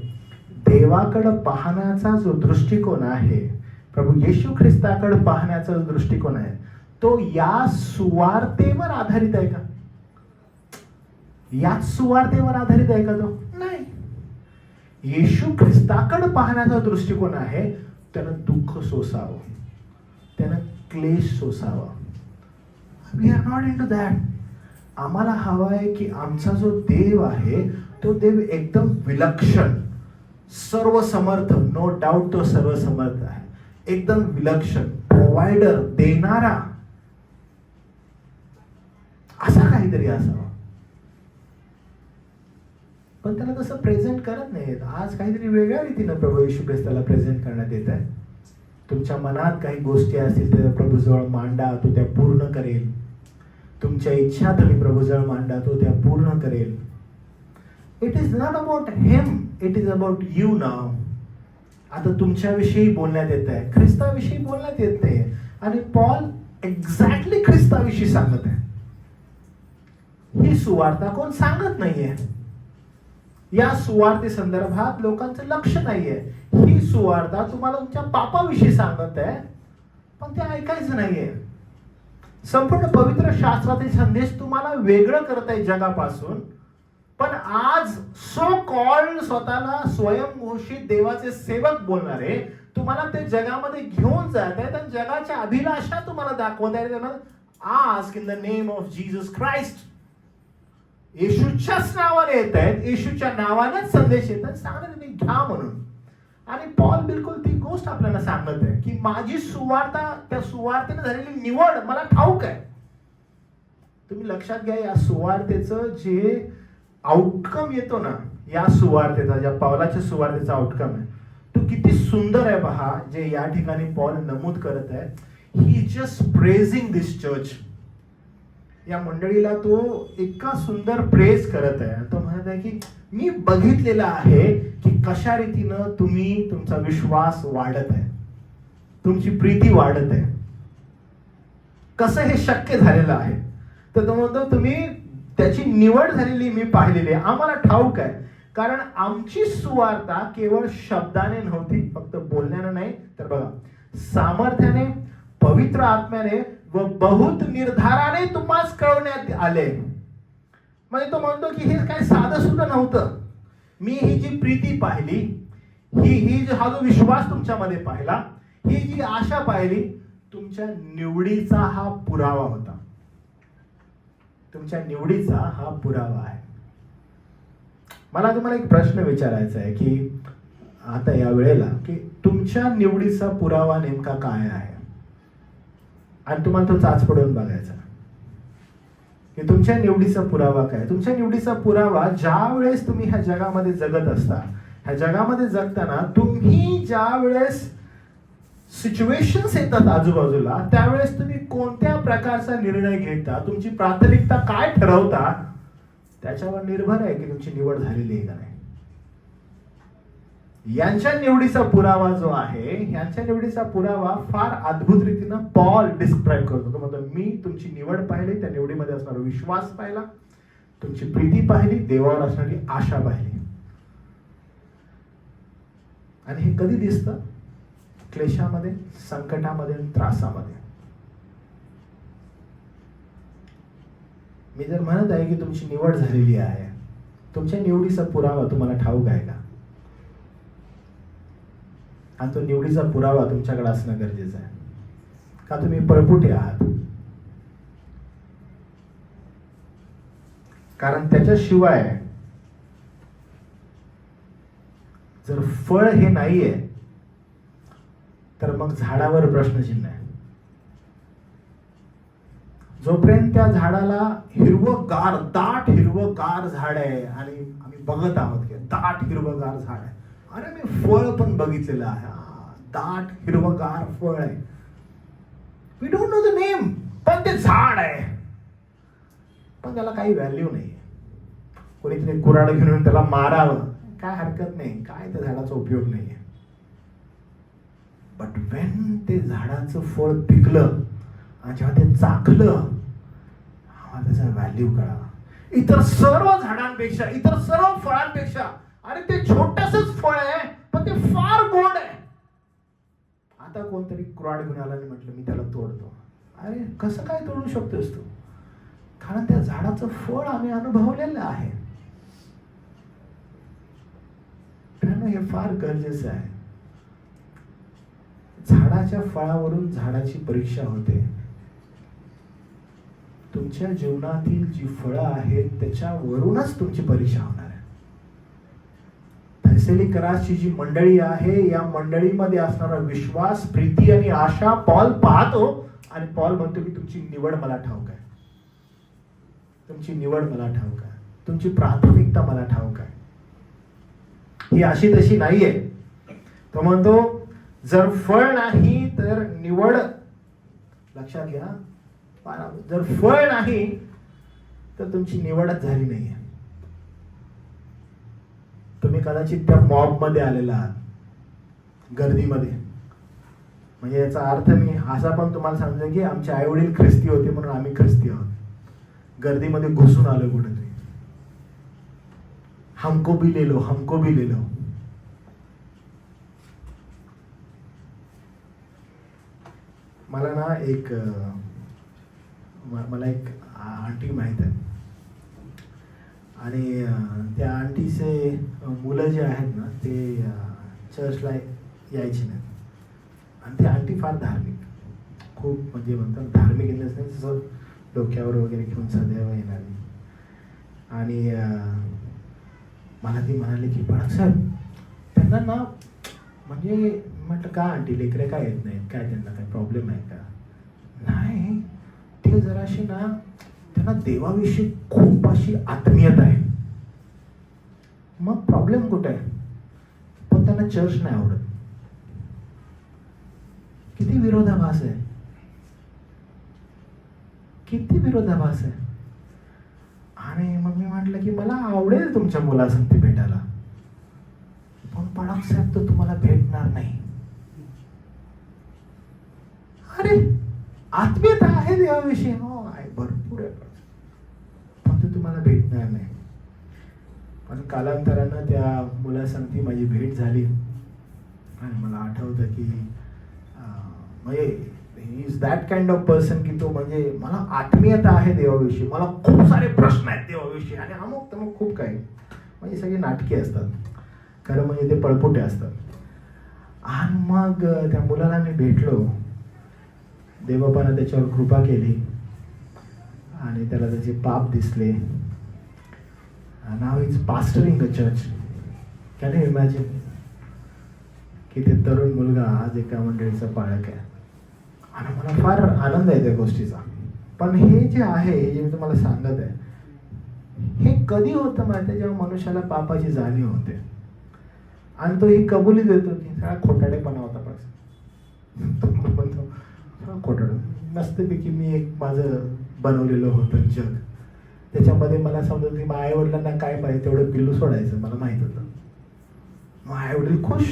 देवाकडे पाहण्याचा जो दृष्टिकोन आहे, प्रभू येशू ख्रिस्ताकडे पाहण्याचा जो दृष्टिकोन आहे, तो या सुवार्तेवर आधारित आहे का? याच सुवार्तेवर आधारित आहे का तो? नाही. येशू ख्रिस्ताकडे पाहण्याचा दृष्टिकोन आहे, त्यानं दुःख सोसावं, त्यानं क्लेश सोसावा. We are not into that. आम्हाला हवा आहे की आमचा जो देव आहे तो देव एकदम विलक्षण, सर्वसमर्थ, नो डाऊट तो सर्वसमर्थ आहे, एकदम विलक्षण, प्रोव्हायडर, देणारा, असा काहीतरी असावा. पण त्याला तसं प्रेझेंट करत नाहीत. आज काहीतरी वेगळ्या रीतीनं प्रभू येशू ख्रिस्ताला प्रेझेंट करण्यात येत आहे. तुमच्या मनात काही गोष्टी असतील त्या प्रभूजवळ मांडा, तो त्या पूर्ण करेल. तुमच्या इच्छा तुम्ही प्रभूजवळ मांडा, तो त्या पूर्ण करेल. It is not about him, it is about you now. आता तुमच्याविषयी बोलण्यात येत आहे, ख्रिस्ताविषयी बोलण्यात येत नाही. आणि पॉल एक्झॅक्टली ख्रिस्ताविषयी सांगत आहे. ही सुवार्ता कोण सांगत नाहीये. या सुवार्ते संदर्भात लोकांचं लक्ष नाहीये. ही सुवार्ता तुम्हाला तुमच्या पापाविषयी सांगत आहे, पण ते ऐकायचं नाहीये. संपूर्ण पवित्र शास्त्रातील संदेश तुम्हाला वेगळं करत आहे जगापासून. पण आज सो कॉल्ड स्वतःला स्वयंघोषित देवाचे सेवक बोलणारे तुम्हाला ते जगामध्ये घेऊन जात आहेत आणि जगाच्या अभिलाषा तुम्हाला दाखवत आहेत. Ask in the name of Jesus Christ. येशूच्याच नावाने येत आहेत, येशूच्या नावानेच संदेश येतात, सांगणार तुम्ही घ्या म्हणून. आणि पॉल बिलकुल ती गोष्ट आपल्याला सांगत आहे की माझी सुवार्ता, त्या सुवार्तेने झालेली निवड मला ठाऊक आहे. तुम्ही लक्षात घ्या, या सुवार्तेचं जे आउटकम येतो ना, या सुवार्तेचा, ज्या पौलाच्या सुवार्तेचा आउटकम आहे, तो किती सुंदर आहे पहा. जे या ठिकाणी पॉल नमूद करत आहे, ही जस्ट प्रेझिंग दिस चर्च. या मंडळीला तो इतका सुंदर प्रेज करत आहे. तो म्हणत आहे की मी बघितलेलं आहे की कशा रीतीनं तुम्ही, तुमचा विश्वास वाढत आहे, तुमची प्रीती वाढत आहे, कसं हे शक्य झालेलं आहे. तर तो म्हणतो तुम्ही त्याची निवड झालेली मी पाहिलेली आहे. आम्हाला ठाऊक आहे, कारण आमची सुवार्ता केवळ शब्दाने नव्हती, फक्त बोलण्याने नाही, तर बघा सामर्थ्याने, पवित्र आत्म्याने व बहुत निर्धाराने तुम्हाला कळवण्यात आले. म्हणजे तो म्हणतो की हे काय साधं सुद्धा नव्हतं. मी ही जी प्रीती पाहिली, ही हा जो विश्वास तुमच्यामध्ये पाहिला, ही जी आशा पाहिली, तुमच्या निवडीचा हा पुरावा होता. तुमच्या निवडीचा हा पुरावा आहे. मला तुम्हाला एक प्रश्न विचारायचा आहे की आता या वेळेला की तुमच्या निवडीचा पुरावा नेमका काय आहे, आणि तुम्हाला तो चाच पडून बघायचा की तुमच्या निवडीचा पुरावा काय. तुमच्या निवडीचा पुरावा ज्या वेळेस तुम्ही ह्या जगामध्ये जगत असता, ह्या जगामध्ये जगताना तुम्ही ज्या वेळेस सिच्युएशन्स येतात आजूबाजूला, त्यावेळेस तुम्ही कोणत्या प्रकारचा निर्णय घेता, तुमची प्राथमिकता काय ठरवता, त्याच्यावर निर्भर आहे की तुमची निवड झालेली आहे का नाही. यांच्या निवडीचा पुरावा जो आहे, यांच्या निवडीचा पुरावा फार अद्भुत रीतीनं पॉल डिस्क्राईब करतो. तो म्हणतो मी तुमची निवड पाहिली, त्या निवडीमध्ये असणारा विश्वास पाहिला, तुमची प्रीती पाहिली, देवावर असणारी आशा पाहिली. आणि हे कधी दिसतं? क्लेशामध्ये, संकटामध्ये, त्रासामध्ये. मी जर म्हणत आहे की तुमची निवड झालेली आहे, तुमच्या निवडीचा पुरावा तुम्हाला ठाऊक आहे का? आणि तो निवडीचा पुरावा तुमच्याकडे असणं गरजेचं आहे का? तुम्ही पळपुटे आहात? कारण त्याच्याशिवाय जर फळ हे नाहीये तर मग झाडावर प्रश्नचिन्ह आहे. जोपर्यंत त्या झाडाला हिरवंगार, दाट हिरवंगार झाड आहे आणि आम्ही बघत आहोत की दाट हिरवंगार झाड आहे, अरे मी फळ पण बघितलेलं आहे, दाट हिरवंगार फळ आहे. We don't know the name, पण ते झाड आहे, पण त्याला काही व्हॅल्यू नाही. कोणीतरी कुऱ्हाड घेऊन त्याला मारावं, काय हरकत नाही, काय त्या झाडाचा उपयोग नाहीये. बट वेन ते झाडाचं फळ पिकलं आणि जेव्हा ते चाखलं, त्याचा व्हॅल्यू कळाला. इतर सर्व झाडांपेक्षा, इतर सर्व फळांपेक्षा, अरे ते छोटसच फळ आहे पण ते फार गोड आहे. आता कोणतरी कुऱ्हाड घेऊन आला आणि म्हटलं मी त्याला तोडतो. अरे कसं काय तोडू शकतोस तू? कारण त्या झाडाचं फळ आम्ही अनुभवलेलं आहे. हे फार गरजेचं आहे. झाडाच्या फळावरून झाडाची परीक्षा होते. तुमच्या जीवनातील जी फळं आहेत त्याच्यावरूनच तुमची परीक्षा होणार आहे. थेसलोनिकराची जी मंडळी आहे, या मंडळीमध्ये असणारा विश्वास, प्रीती आणि आशा पॉल पाहतो आणि पॉल म्हणतो की तुमची निवड मला ठाऊक आहे, तुमची निवड मला ठाऊक आहे, तुमची प्राथमिकता मला ठाऊक आहे. ही अशी तशी नाहीये. तो म्हणतो जर फळ नाही तर निवड, लक्षात घ्या, जर फळ नाही तर तुमची निवडच झाली नाहीये. तुम्ही कदाचित त्या मॉब मध्ये आलेला आहात, गर्दीमध्ये. म्हणजे याचा अर्थ मी असा पण तुम्हाला सांगतो की आमचे आई वडील ख्रिस्ती होते म्हणून आम्ही ख्रिस्ती आहोत. गर्दीमध्ये घुसून आलो कुठेतरी, हमको भी ले लो, हमको भी ले लो. मला ना मला एक आंटी माहित आहे आणि त्या आंटीचे मुलं जे आहेत ना ते चर्चला यायचे नाहीत. आणि ती आंटी फार धार्मिक, खूप म्हणजे म्हणतात धार्मिक इन द सेन्स जसं डोक्यावर वगैरे घेऊन सदैव येणारी. आणि मला ती म्हणाली की बाळक साहेब त्यांना ना, म्हणजे म्हटलं का आंटी लेकरे काय येत नाहीत, काय त्यांना काय प्रॉब्लेम आहे का? नाही, ते जराशी ना त्यांना देवाविषयी खूप अशी आत्मीयता आहे. मग प्रॉब्लेम कुठे आहे? पण त्यांना चर्च नाही आवडत. किती विरोधाभास आहे, किती विरोधाभास आहे. आणि मग मी म्हटलं की मला आवडेल तुमच्या मुलासंगती भेटायला, पण बाळक साहेब तो तुम्हाला भेटणार नाही. अरे आत्मीयता आहे देवाविषयी, हो आहे, भरपूर आहे, पण तो तुम्हाला भेटणार नाही. पण कालांतरानं त्या मुलासंगती माझी भेट झाली आणि मला आठवतं की म्हणजे he is that kind of person की तो म्हणजे मला आत्मीयता आहे देवाविषयी, मला खूप सारे प्रश्न आहेत देवाविषयी आणि अमुक तमुक खूप काही, म्हणजे सगळे नाटके असतात, खरं म्हणजे ते पळपुटे असतात. आणि मग त्या मुलाला मी भेटलो, देवबापानं त्याच्यावर कृपा केली आणि त्याला त्याचे पाप दिसले. Now is pastoring a church. Can you imagine की ते तरुण मुलगा आज एका मंडळीचा पाळक आहे. आणि मला फार आनंद आहे त्या गोष्टीचा. पण हे जे आहे, हे जे मी तुम्हाला सांगत आहे, हे कधी होतं माहिती आहे? जेव्हा मनुष्याला पापाची जाणीव होते आणि तो ही कबुली देतो की सगळा खोटाडेपणा होता. तो म्हणतो खोटाड, मस्तपैकी मी एक माझं बनवलेलं होतं जग, त्याच्यामध्ये मला समजत की माझ्या आई वडिलांना काय पाहिजे तेवढं पिल्लू सोडायचं मला माहित होतं. मग आई वडील खुश.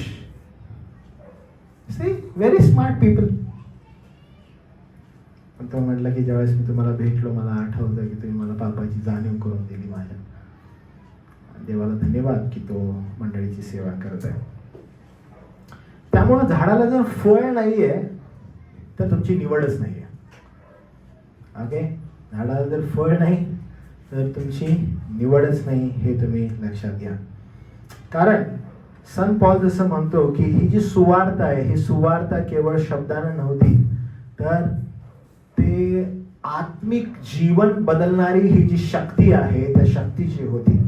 See, very smart people. पण तो म्हटलं की ज्यावेळेस मी तुम्हाला भेटलो मला आठवतं की तुम्ही मला पापाची जाणीव करून दिली. माझ्या देवाला धन्यवाद की तो मंडळीची सेवा करत आहे. त्यामुळं झाडाला जर फळ नाहीये तर तुमची निवडच नाहीये. ओके, झाडाला जर फळ नाही तर तुमची निवडच नाही, हे तुम्ही लक्षात घ्या. कारण संत पॉल जसं म्हणतो की ही जी सुवार्ता आहे, ही सुवार्ता केवळ शब्दानं नव्हती, तर ते आत्मिक जीवन बदलणारी ही जी शक्ती आहे त्या शक्तीची होती.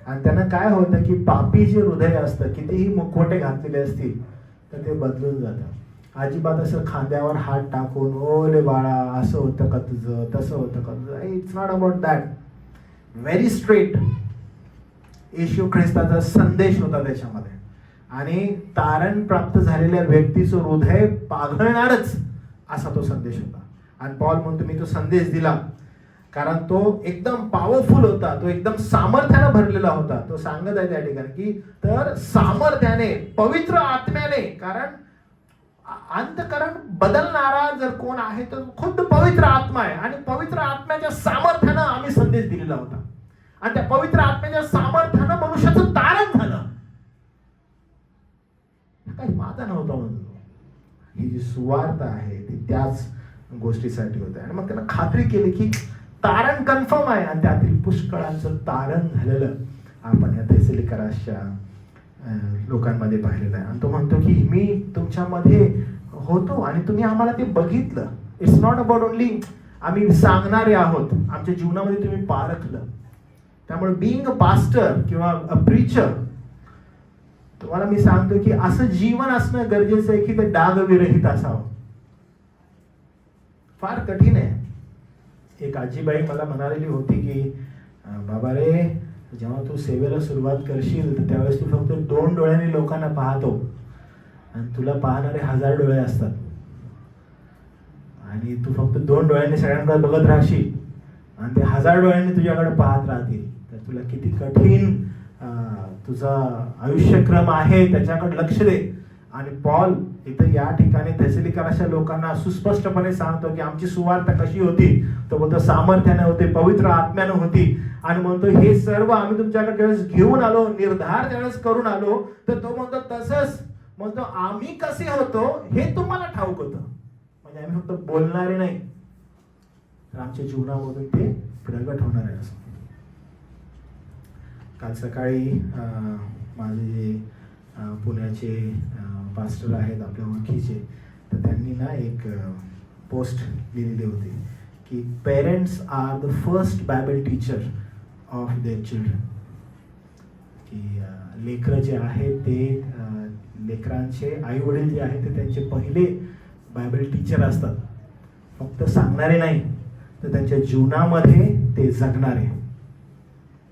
आणि त्यांना काय होतं की पापी जे हृदय असतं, कितीही मुखवटे घातलेले असतील तर ते बदलून जातं. अजिबात असं खांद्यावर हात टाकून ओले बाळा असं होतं का तुझं, तसं होतं का तुझं, it's not about that. Very straight येशू ख्रिस्ताचा संदेश होता त्याच्यामध्ये. आणि तारण प्राप्त झालेल्या व्यक्तीचं हृदय पाघळणारच असा तो संदेश होता. आणि पॉल म्हणतो मी तो संदेश दिला कारण तो एकदम पॉवरफुल होता, तो एकदम सामर्थ्याने भरलेला होता. तो सांगत आहे त्या ठिकाणी की तर सामर्थ्याने, पवित्र आत्म्याने, कारण अंतःकरण बदलणारा जर कोण आहे तर खुद्द पवित्र आत्मा आहे. आणि पवित्र आत्म्याच्या सामर्थ्यानं आम्ही संदेश दिलेला होता. आणि त्या पवित्र आत्म्याच्या सामर्थ्यानं मनुष्याचं तारण झालं. काही माझा नव्हता म्हणतो. ही जी सुवार्थ आहे ती त्याच गोष्टीसाठी होत आहे. आणि मग त्यानं खात्री केली की तारण कन्फर्म आहे. आणि त्यातील पुष्कळांचं तारण झालेलं आपण या थेसलिकराच्या लोकांमध्ये पाहिलेलं आहे. आणि तो म्हणतो की मी तुमच्यामध्ये होतो आणि तुम्ही आम्हाला ते बघितलं. इट्स नॉट अबाउट ओनली आम्ही सांगणारे आहोत, आमच्या जीवनामध्ये तुम्ही पारखलं. त्यामुळे बिईंग अ पास्टर किंवा अ प्रीचर, तुम्हाला मी सांगतो की असं जीवन असणं गरजेचं आहे की ते डागविरहित असावं. फार कठीण आहे. एक आजीबाई मला म्हणालेली होती की बाबा रे, जेव्हा तू सेवेला सुरुवात करशील तर त्यावेळेस तू फक्त 2 डोळ्यांनी लोकांना पाहतो आणि तुला पाहणारे 1000 डोळे असतात. आणि तू फक्त 2 डोळ्यांनी सगळ्यांकडे बघत राहशील आणि ते 1000 डोळ्यांनी तुझ्याकडे पाहत राहतील. तर तुला किती कठीण तुझा आयुष्यक्रम आहे त्याच्याकडे लक्ष दे. आणि पॉल इथं या ठिकाणी थेसलिकराच्या लोकांना सुस्पष्टपणे सांगतो की आमची सुवार्ता कशी होती. तो म्हणतो सामर्थ्याने होते, पवित्र आत्म्याने होती. आणि म्हणतो हे सर्व आम्ही तुमच्याकडे ज्यावेळेस घेऊन आलो, निर्धार ज्यावेळेस करून आलो, तर तो म्हणतो तसंच म्हणतो आम्ही कसे होतो हे तुम्हाला ठाऊक होतं. म्हणजे आम्ही फक्त बोलणारे नाही तर आमच्या जीवनामधून ते प्रगट होणार आहे. असं काल सकाळी माझे जे पुण्याचे पास्टर आहेत आपल्या ओळखीचे, तर त्यांनी ना एक पोस्ट लिहिलेली होती की parents are the first Bible teacher of their children. की लेकरं जे आहेत ते लेकरांचे आई वडील जे आहेत ते त्यांचे पहिले बायबल टीचर असतात. फक्त सांगणारे नाही तर त्यांच्या जीवनामध्ये ते जगणारे.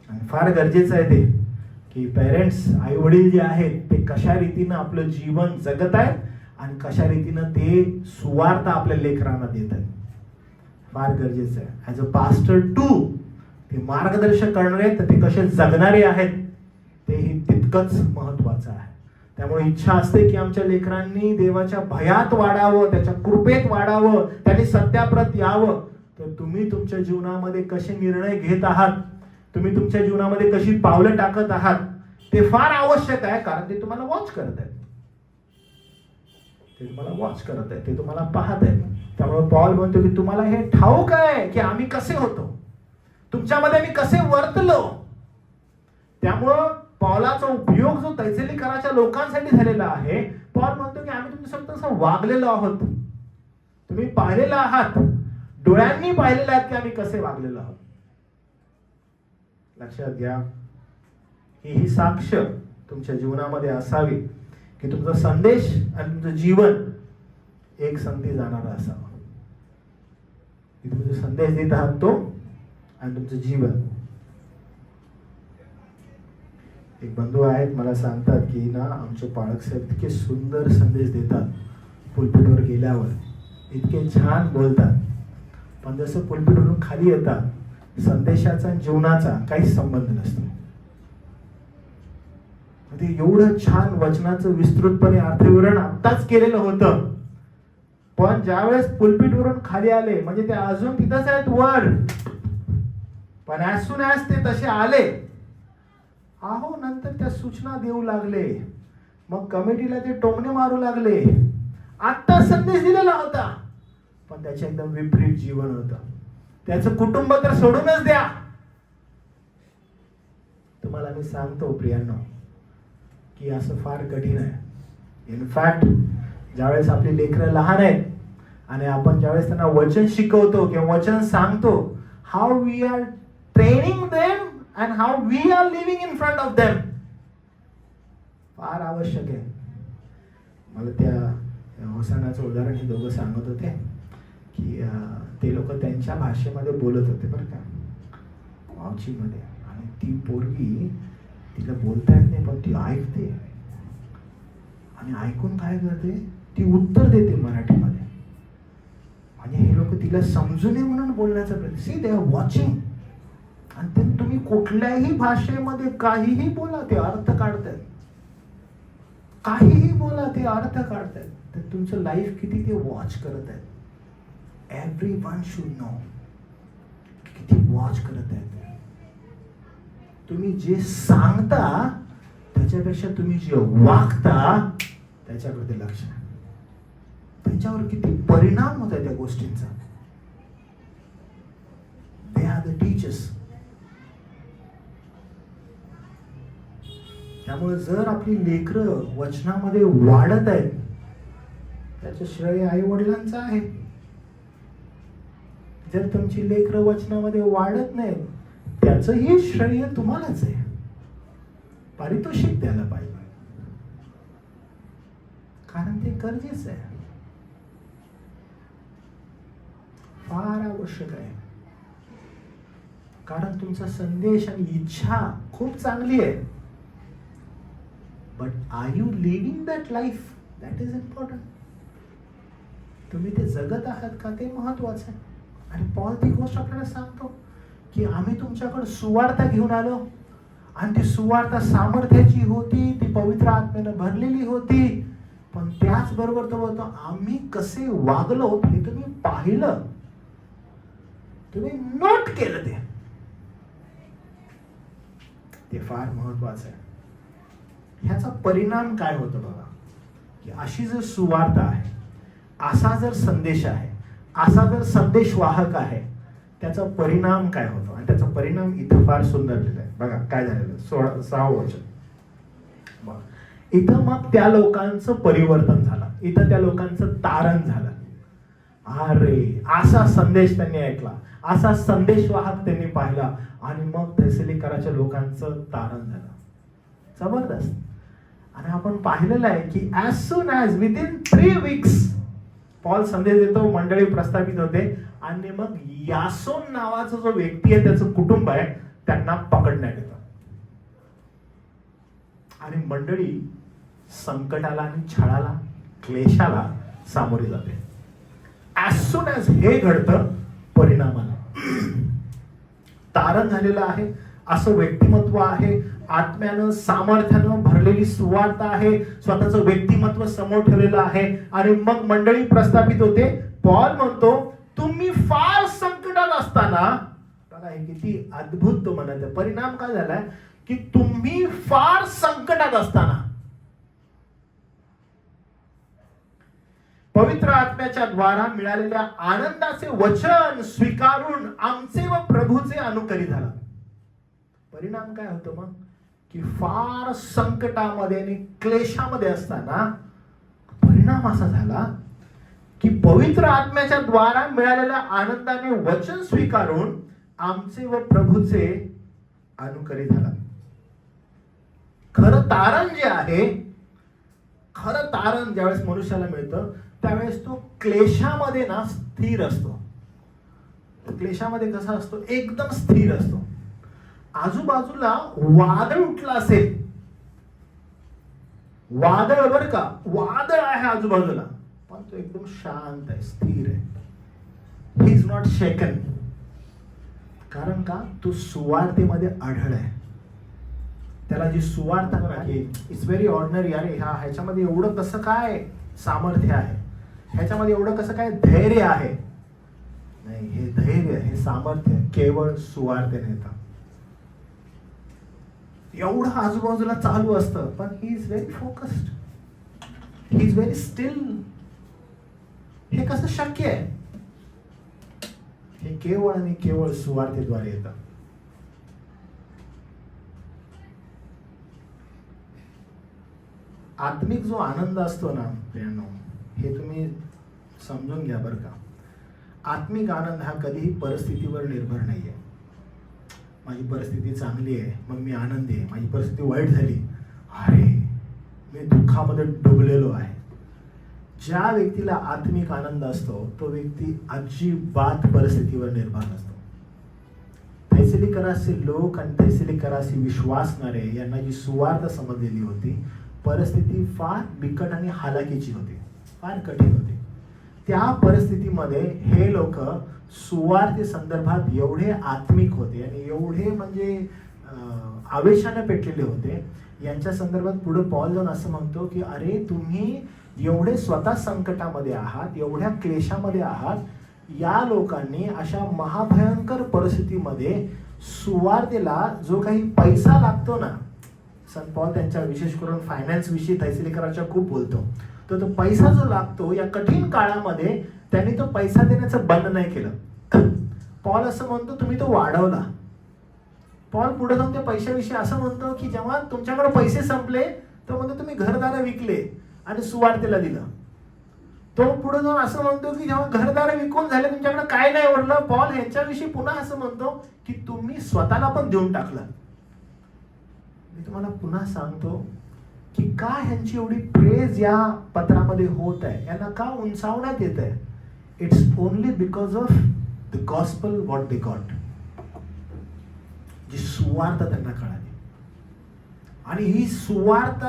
आणि फार गरजेचं आहे ते की पेरेंट्स, आई वडील जे आहेत ते कशा रीतीनं आपलं जीवन जगत आहेत आणि कशा रीतीनं ते सुवार्ता आपल्या लेकरांना देत आहेत. फार गरजेचं आहे. ॲज अ पास्टर टू ते मार्गदर्शन करणारे तर ते कसे जगणारे आहेत तेही तितकंच महत्वाचं आहे. त्यामुळे इच्छा असते की आमच्या लेकरांनी देवाच्या भयात वाढावं, त्याच्या कृपेत वाढावं, त्यांनी सत्याप्रत यावं. तर तुम्ही तुमच्या जीवनामध्ये कसे निर्णय घेत आहात, तुम्ही तुमच्या जीवनामध्ये कशी पावलं टाकत आहात ते फार आवश्यक आहे. कारण ते तुम्हाला वॉच करत आहेत, ते तुम्हाला वॉच करत आहेत, ते तुम्हाला पाहत आहेत. त्यामुळे पॉल म्हणतो की तुम्हाला हे ठाऊक आहे की आम्ही कसे होतो, तुमच्यामध्ये मी कसे वर्तलो. त्यामुळं पॉलाचा उपयोग जो थेसलिकराच्या लोकांसाठी झालेला आहे, पॉल म्हणतो की आम्ही तुमच्यासोबत असं वागलेलो आहोत. तुम्ही पाहिलेलं आहात, डोळ्यांनी पाहिलेलं आहात की आम्ही कसे वागलेलो आहोत. लक्षात घ्या, ही साक्ष तुमच्या जीवनामध्ये असावी की तुमचा संदेश आणि तुमचं जीवन एक संगती जाणारा असावा. की तुम्ही जो संदेश देत आहात तो आणि तुमचं जीवन. एक बंधू आहेत मला सांगतात की ना आमचे पाळक साहेब इतके सुंदर संदेश देतात, पुलपिटवर गेल्यावर इतके छान बोलतात, पण जसं पुलपिटवरून खाली येतात संदेशाचा आणि जीवनाचा काहीच संबंध नसतो. ते एवढं छान वचनाचं विस्तृतपणे अर्थविवरण आत्ताच केलेलं होतं, पण ज्यावेळेस पुलपिटवरून खाली आले म्हणजे ते अजून तिथंच आहेत वर, पण ॲज सून ॲज ते तसे आले आहो नंतर त्या सूचना देऊ लागले, मग कमिटीला ते टोमणे मारू लागले. आत्ता संदेश दिलेला होता पण त्याचे एकदम विपरीत जीवन होतं. त्याचं कुटुंब तर सोडूनच द्या. तुम्हाला मी सांगतो प्रियांनो की असं फार कठीण आहे. इनफॅक्ट ज्यावेळेस आपली लेकरं लहान आहेत आणि आपण ज्यावेळेस त्यांना वचन शिकवतो किंवा वचन सांगतो, how we are training them and how we are living in front of them फार आवश्यक आहे. मला त्या होसानाचं उदाहरण हे दोघं सांगत होते की ते लोक त्यांच्या भाषेमध्ये बोलत होते बरं का, मावचीमध्ये, आणि ती पोरगी, तिला बोलता येत नाही पण ती ऐकते आणि ऐकून काय करते, ती उत्तर देते मराठीमध्ये. म्हणजे हे लोक तिला समजू नये म्हणून बोलण्याचा प्रयत्न. See they are watching. आणि ते तुम्ही कुठल्याही भाषेमध्ये काहीही बोला, ते अर्थ काढतात. काहीही बोला, ते अर्थ काढतात. तर तुमचं लाईफ किती ते वॉच करत आहेत. एव्हरीवन शुड नो किती वॉच करत आहेत. तुम्ही जे सांगता त्याच्यापेक्षा तुम्ही जे वागता त्याच्याकडे लक्ष द्या. त्याच्यावर किती परिणाम होत आहे त्या गोष्टींचा. They are the teachers. त्यामुळे जर आपली लेकरं वचनामध्ये वाढत आहेत त्याचं श्रेय आई वडिलांचं आहे. जर तुमची लेकरं वचनामध्ये वाढत नाहीत त्याचंही श्रेय तुम्हालाच आहे. पारितोषिक द्यायला पाहिजे, कारण ते गरजेचं आहे, फार आवश्यक आहे. कारण तुमचा संदेश आणि इच्छा खूप चांगली आहे, but are you living that life? That is important. तुम्ही ते जगत आहात का ते महत्वाचं आहे. आणि पॉल ती गोष्ट आपल्याला सांगतो की आम्ही तुमच्याकडे सुवार्ता घेऊन आलो आणि ती सुवार्ता सामर्थ्याची होती, ती पवित्र आत्म्यानं भरलेली होती, पण त्याचबरोबर तो बोलतो आम्ही कसे वागलो हे तुम्ही पाहिलं, तुम्ही नोट केलं. ते फार महत्वाचं आहे. ह्याचा परिणाम काय होतो बघा, की अशी जर सुवार्ता आहे, असा जर संदेश आहे, असा जर संदेशवाहक आहे, त्याचा परिणाम काय होतो. आणि त्याचा परिणाम इथं फार सुंदर लिहिलं आहे बघा. काय झालेलं 6 वचन बघा. इथं मग त्या लोकांचं परिवर्तन झालं, इथं त्या लोकांचं तारण झालं. अरे असा संदेश त्यांनी ऐकला, असा संदेशवाहक त्यांनी पाहिला आणि मग थेसलोनिकेच्या लोकांचं तारण झालं. जबरदस्त. आणि आपण पाहिलेलं आहे की as soon as within 3 weeks Paul संदेश देतो, मंडळी प्रस्थापित होते आणि मग यासोन नावाचा जो व्यक्ती आहे त्याचं कुटुंब आहे त्यांना पकडण्यात येतं आणि मंडळी संकटाला आणि छळाला, क्लेशाला सामोरे जाते. as soon as हे घडतं परिणामाला तारण झालेलं आहे, असं व्यक्तिमत्व आहे, आत्म्यानं सामर्थ्यानं भरलेली सुवार्ता आहे, स्वतःचं व्यक्तिमत्व समोर ठेवलेलं आहे आणि मग मंडळी प्रस्थापित होते. पॉल म्हणतो तुम्ही फार संकटात असताना, बघा हे किती अद्भुत तो म्हणत. परिणाम काय झालाय की तुम्ही फार संकटात असताना पवित्र आत्म्याच्या द्वारा मिळालेल्या आनंदाचे वचन स्वीकारून आमचे व प्रभूचे अनुकरी झाला. परिणाम काय होतो मग की फार संकटामध्ये आणि क्लेशामध्ये असताना परिणाम असा झाला की पवित्र आत्म्याच्या द्वारा मिळालेल्या आनंदाने वचन स्वीकारून आमचे व प्रभूचे अनुकरी झाला. खरं तारण जे आहे, खरं तारण ज्यावेळेस मनुष्याला मिळतं त्यावेळेस तो क्लेशामध्ये ना स्थिर असतो. क्लेशामध्ये कसा असतो, एकदम स्थिर असतो. आजूबाजूला वादळ उठलं असेल, वादळ बरं का, वादळ आहे आजूबाजूला, पण तो एकदम शांत आहे, स्थिर आहे. ही इज नॉट शेकन. कारण का, तो सुवार्तेमध्ये अढळ आहे. त्याला जी सुवार्ता आहे इट्स व्हेरी ऑर्डिनरी. अरे ह्याच्यामध्ये एवढं कसं काय सामर्थ्य आहे, ह्याच्यामध्ये एवढं कसं काय धैर्य आहे. नाही, हे धैर्य, हे सामर्थ्य केवळ सुवार्तेने येतं. एवढं आजूबाजूला चालू असतं पण he is very focused, he is very still. हे कसं शक्य आहे? हे केवळ आणि केवळ सुवार्तेद्वारे येतं. आत्मिक जो आनंद असतो ना प्रियांनो, हे तुम्ही समजून घ्या बरं का. आत्मिक आनंद हा कधीही परिस्थितीवर निर्भर नाहीये. माझी परिस्थिती चांगली आहे मग मी आनंदी आहे, माझी परिस्थिती वाईट झाली, अरे मी दुःखामध्ये डुबलेलो आहे. ज्या व्यक्तीला आत्मिक आनंद असतो तो व्यक्ती अजिबात परिस्थितीवर निर्भर नसतो. थेसलिकराचे लोक आणि थेसलिकराशी विश्वासणारे यांना जी सुवार्थ समजलेली होती, परिस्थिती फार बिकट आणि हालाकीची होती, फार कठीण होती. त्या परिस्थितीमध्ये हे लोक सुवार्थे संदर्भात एवढे आत्मिक होते आणि एवढे म्हणजे आवेशाने पेटलेले होते. यांच्या संदर्भात पुढे पॉल जाऊन असं म्हणतो की अरे तुम्ही एवढे स्वतः संकटामध्ये आहात, एवढ्या क्लेशामध्ये आहात, या लोकांनी अशा महाभयंकर परिस्थितीमध्ये सुवार्तेला जो काही पैसा लागतो ना, संत पॉल त्यांच्या विशेष करून फायनान्स विषयी थेसलिकराच्या खूप बोलतो, तर तो पैसा जो लागतो या कठीण काळामध्ये त्यांनी तो पैसा देण्याचं बंद नाही केलं. पॉल असं म्हणतो तुम्ही तो वाढवला. पॉल पुढे जाऊन त्या पैशाविषयी असं म्हणतो की जेव्हा तुमच्याकडे पैसे संपले तर म्हणतो तुम्ही घरदार विकले आणि सुवार्तेला दिलं. तो पुढे जाऊन असं म्हणतो की जेव्हा घरदार विकून झाले तुमच्याकडे काय नाही उरलं, पॉल यांच्याविषयी पुन्हा असं म्हणतो की तुम्ही स्वतःला पण देऊन टाकलं. मी तुम्हाला पुन्हा सांगतो की का ह्यांची एवढी प्रेज या पत्रामध्ये होत आहे, यांना का उंचावण्यात येत आहे. It's only because of the gospel what they got. जी सुवार्थ त्यांना कळाली, आणि ही सुवार्थ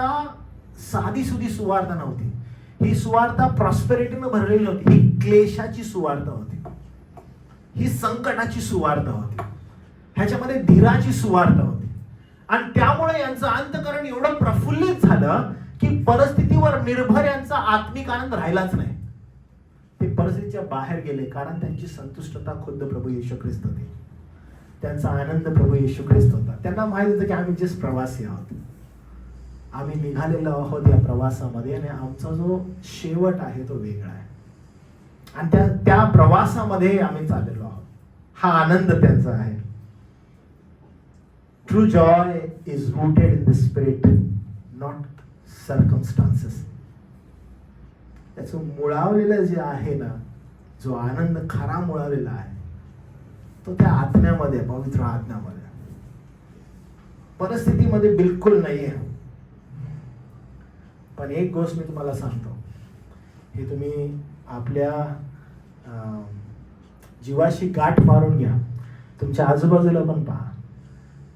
साधी सुधी सुवार्थ नव्हती. ही सुवार्थ प्रॉस्पेरिटीनं भरलेली नव्हती. ही क्लेशाची सुवार्थ होती, ही संकटाची सुवार्थ होती, ह्याच्यामध्ये धीराची सुवार्थ होती. आणि त्यामुळे यांचं अंतःकरण एवढं प्रफुल्लित झालं की परिस्थितीवर निर्भर यांचा आत्मिक आनंद राहिलाच नाही. ते परिस्थितीच्या बाहेर गेले कारण त्यांची संतुष्टता खुद्द प्रभू येशू ख्रिस्त होती. त्यांचा आनंद प्रभू येशू ख्रिस्त होता. त्यांना माहित होतं की आम्ही जस्ट प्रवासी आहोत, आम्ही निघालेलो आहोत या प्रवासामध्ये आणि आमचा जो शेवट आहे तो वेगळा आहे आणि त्या प्रवासामध्ये आम्ही चाललेलो आहोत. हा आनंद त्यांचा आहे. True joy is rooted in the spirit, not circumstances. त्याचं मुळावलेलं जे आहे ना, जो आनंद खरा मुळावलेला आहे तो त्या आत्म्यामध्ये, पवित्र आत्म्यामध्ये, परिस्थितीमध्ये बिलकुल नाहीये. पण एक गोष्ट मी तुम्हाला सांगतो, हे तुम्ही आपल्या जीवाशी गाठ मारून घ्या, तुमच्या आजूबाजूला पण पहा.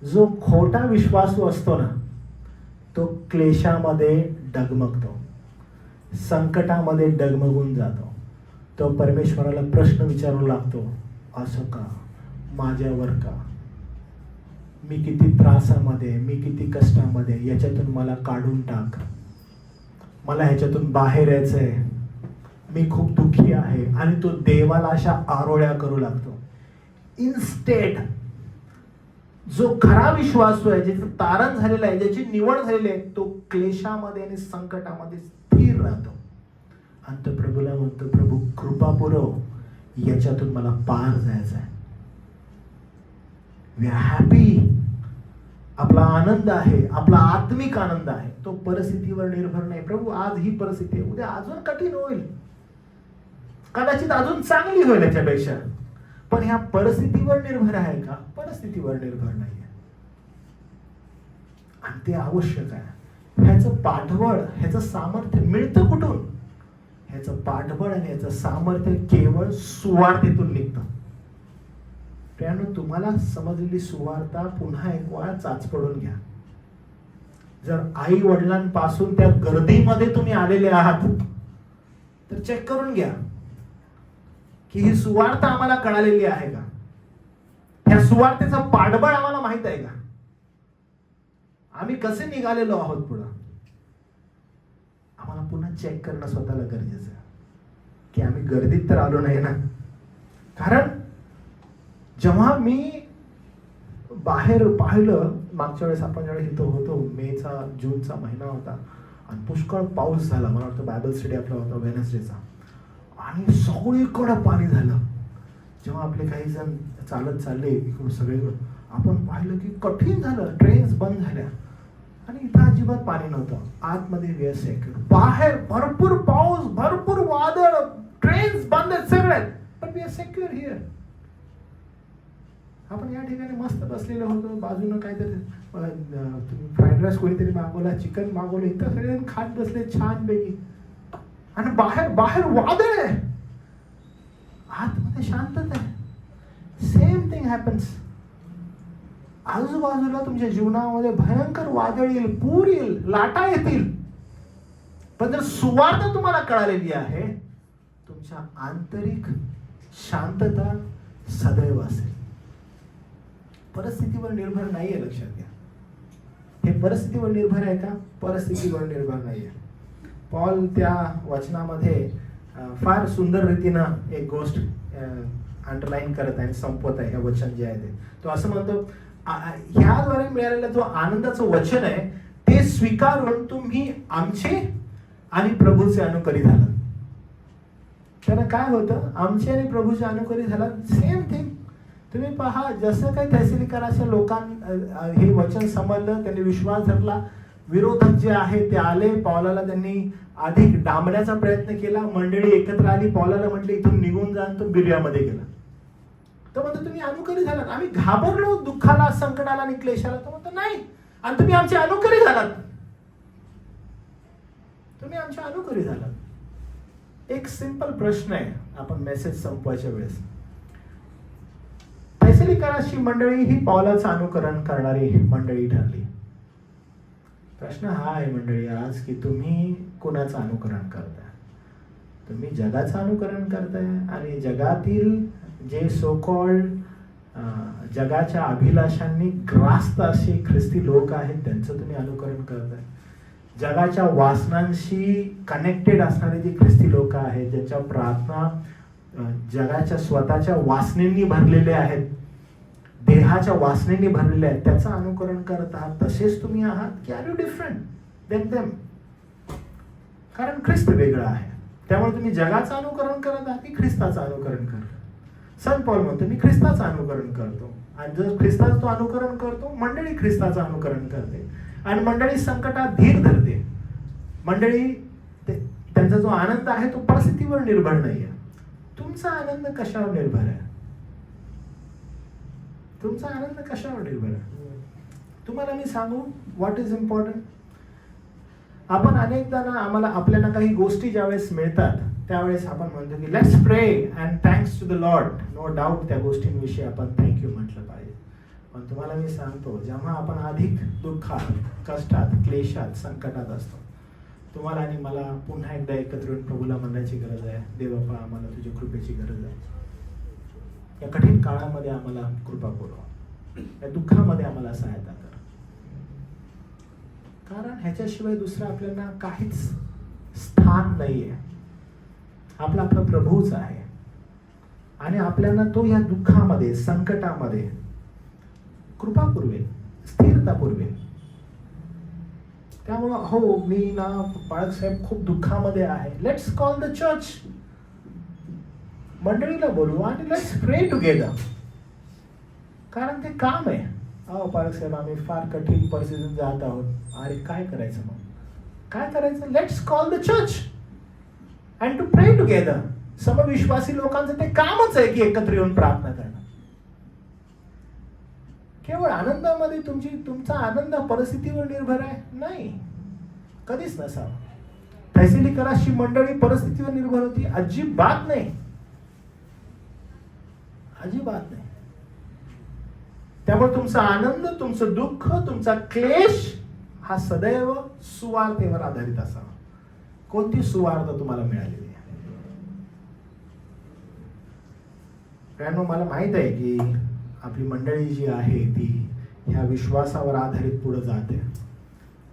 जो खोटा विश्वासू असतो ना तो क्लेशामध्ये डगमगतो, संकटामध्ये डगमगून जातो. तो परमेश्वराला प्रश्न विचारू लागतो, असं का, माझ्यावर का, मी किती त्रासामध्ये, मी किती कष्टामध्ये, याच्यातून मला काढून टाक, मला ह्याच्यातून बाहेर यायचंय, मी खूप दुःखी आहे. आणि तो देवाला अशा आरोळ्या करू लागतो. इन्स्टेड जो खरा विश्वासू आहे, ज्याचं तारण झालेलं आहे, ज्याची निवड झालेली आहे, तो क्लेशामध्ये आणि संकटामध्ये स्थिर राहतो आणि तो प्रभूला म्हणतो, प्रभू कृपा पुरव, याच्यातून मला पार जायचं आहे. We are happy. आपला आनंद आहे, आपला आत्मिक आनंद आहे, तो परिस्थितीवर निर्भर नाही. प्रभू आज ही परिस्थिती आहे, उद्या अजून कठीण होईल, कदाचित अजून चांगली होईल याच्यापेक्षा, पण ह्या परिस्थितीवर निर्भर आहे का? परिस्थितीवर निर्भर नाहीये. आणि ते आवश्यक आहे. ह्याचं पाठबळ, ह्याचं सामर्थ्य मिळतं कुठून? ह्याचं पाठबळ आणि ह्याचं सामर्थ्य केवळ सुवार्थेतून निघतं. त्यामुळे तुम्हाला समजलेली सुवार्ता पुन्हा एक वेळा चाचपडून घ्या. जर आई वडिलांपासून त्या गर्दीमध्ये तुम्ही आलेले आहात तर चेक करून घ्या की ही सुवार्थ आम्हाला कळालेली आहे का? ह्या सुवार्थेचं पाठबळ आम्हाला माहित आहे का? आम्ही कसे निघालेलो आहोत पुढं? आम्हाला पुन्हा चेक करणं स्वतःला गरजेचं आहे की आम्ही गर्दीत तर आलो नाही ना. कारण जेव्हा मी बाहेर पाहिलं, मागच्या वेळेस आपण ज्यावेळेस इथं होतो, मेचा जूनचा महिना होता आणि पुष्कळ पाऊस झाला. मला वाटतं बायबल स्टडी आपला होता वेनसडेचा, आणि सगळीकडं पाणी झालं. जेव्हा आपले काही जण चालत चालले इकडून सगळीकडं, आपण पाहिलं की कठीण झालं, ट्रेन्स बंद झाल्या आणि इथं अजिबात पाणी नव्हतं. आतमध्ये वी आर सेक्युर. बाहेर भरपूर पाऊस, भरपूर वादळ, ट्रेन्स बंद आहेत सगळ्यात, पण वी आर सेक्युर हिअर. आपण या ठिकाणी मस्त बसलेलो होतो, बाजूनं काहीतरी फ्राईड राईस कोणीतरी मागवला, चिकन मागवलं, इथं सगळेजण खात बसले छान पैकी. आणि बाहेर बाहेर वादळ आहे, आतमध्ये शांतता आहे. Same thing happens. आजूबाजूला तुमच्या जीवनामध्ये भयंकर वादळ येईल, पूर येईल, लाटा येतील, पण जर सुवार्ता तुम्हाला कळालेली आहे, तुमच्या आंतरिक शांतता सदैव असेल. परिस्थितीवर निर्भर नाहीये, लक्षात घ्या. हे परिस्थितीवर निर्भर आहे का? परिस्थितीवर निर्भर नाहीये. पॉल त्या वचनामध्ये फार सुंदर रीतीनं एक गोष्ट अंडरलाईन करत आहे, संपवत आहे. हे वचन जे आहे ते तो असं म्हणतो, ह्याद्वारे मिळालेलं जो आनंदाचं वचन आहे ते स्वीकारून तुम्ही आमचे आणि प्रभूचे अनुकरी झालात. त्यानं काय होतं? आमचे आणि प्रभूचे अनुकरी झालात. सेम थिंग तुम्ही पहा, जसं काही थेसलोनिकेच्या लोकांना हे वचन समजलं, त्यांनी विश्वास धरला, विरोधक जे आहे ते आले, पौलाला त्यांनी अधिक डांबण्याचा प्रयत्न केला, मंडळी एकत्र आली, पौलाला म्हटले इथून निघून जा, तो बिर्यामध्ये गेला. तो म्हणतो तुम्ही अनुकरी झालात. आम्ही घाबरलो दुःखाला, संकटाला आणि क्लेशाला. तो म्हणतो नाही, आणि तुम्ही आमचे अनुकरी झालात. तुम्ही आमच्या अनुकरी झालात. एक सिंपल प्रश्न आहे आपण मेसेज संपवायच्या वेळेस. थेसलोनिकेची मंडळी ही पौलाचं अनुकरण करणारी मंडळी ठरली. प्रश्न हा आहे मंडळी आज, की तुम्ही कोणाचं अनुकरण करताय? तुम्ही जगाचं अनुकरण करताय आणि जगातील जे सो कॉल्ड जगाच्या अभिलाषांनी ग्रास्त असे ख्रिस्ती लोक आहेत त्यांचं तुम्ही अनुकरण करताय. जगाच्या वासनांशी कनेक्टेड असणारे जे ख्रिस्ती लोक आहेत, ज्यांच्या प्रार्थना जगाच्या स्वतःच्या वासनेंनी भरलेले आहेत, देहाच्या वासनेने भरलेले आहेत, त्याचं अनुकरण करत आहात. तसेच तुम्ही आहात की are you different then them? कारण ख्रिस्त वेगळा आहे, त्यामुळे तुम्ही जगाचं अनुकरण करत आहात की ख्रिस्ताचं अनुकरण करत? संत पौल म्हणतो मी ख्रिस्ताचं अनुकरण करतो. आणि जर ख्रिस्ताचं तो अनुकरण करतो, मंडळी ख्रिस्ताचं अनुकरण करते आणि मंडळी संकटात धीर धरते. मंडळी त्यांचा जो आनंद आहे तो परिस्थितीवर निर्भर नाहीये. तुमचा आनंद कशावर निर्भर आहे? तुमचा आनंद कशावर निर्भर आहे? तुम्हाला मी सांगू व्हॉट इज इम्पॉर्टंट. आपण अनेकदा ना आम्हाला आपल्याला काही गोष्टी ज्यावेळेस मिळतात त्यावेळेस आपण म्हणतो की let's pray and thanks to the Lord. No doubt त्या गोष्टींविषयी आपण थँक्यू म्हटलं पाहिजे. पण तुम्हाला मी सांगतो, जेव्हा आपण अधिक दुःखात, कष्टात, क्लेशात, संकटात असतो, तुम्हाला आणि मला पुन्हा एकदा एकत्र येऊन प्रभूला म्हणण्याची गरज आहे, देवप्पा आम्हाला तुझ्या कृपेची गरज आहे. या कठीण काळामध्ये आम्हाला कृपा पुरव, या दुःखामध्ये आम्हाला सहायता कर. कारण ह्याच्याशिवाय दुसरं आपल्याला काहीच स्थान नाहीये. आपला प्रभूच आहे आणि आपल्याला तो या दुःखामध्ये, संकटामध्ये कृपा पुरवेल, स्थिरता पुरवेल. त्यामुळं हो, मी ना बाळकसाहेब खूप दुःखामध्ये आहे, लेट्स कॉल द चर्च, मंडळीला बोलू आणि लेट्स प्रे टुगेदर. कारण ते काम आहे. अहो बाळकसाहेब आम्ही फार कठीण परिस्थितीतून जात आहोत. अरे काय करायचं मग? काय करायचं? Let's call the church and to pray together. समविश्वासी लोकांचं ते कामच आहे की एकत्र येऊन प्रार्थना करणं. केवळ आनंदामध्ये तुमचा आनंद परिस्थितीवर निर्भर आहे? नाही, कधीच नसावा. थेसलोनिकेची मंडळी परिस्थितीवर निर्भर होती? अजिबात नाही, अजिबात नाही. त्यामुळे तुमचा आनंद, तुमचं दुःख, तुमचा क्लेश हा सदैव सुवार्तेवर आधारित असावा. कोणती सुवार्ता तुम्हाला मिळालेली आहे? कारण मला माहित आहे की आपली मंडळी जी आहे ती ह्या विश्वासावर आधारित पुढे जाते.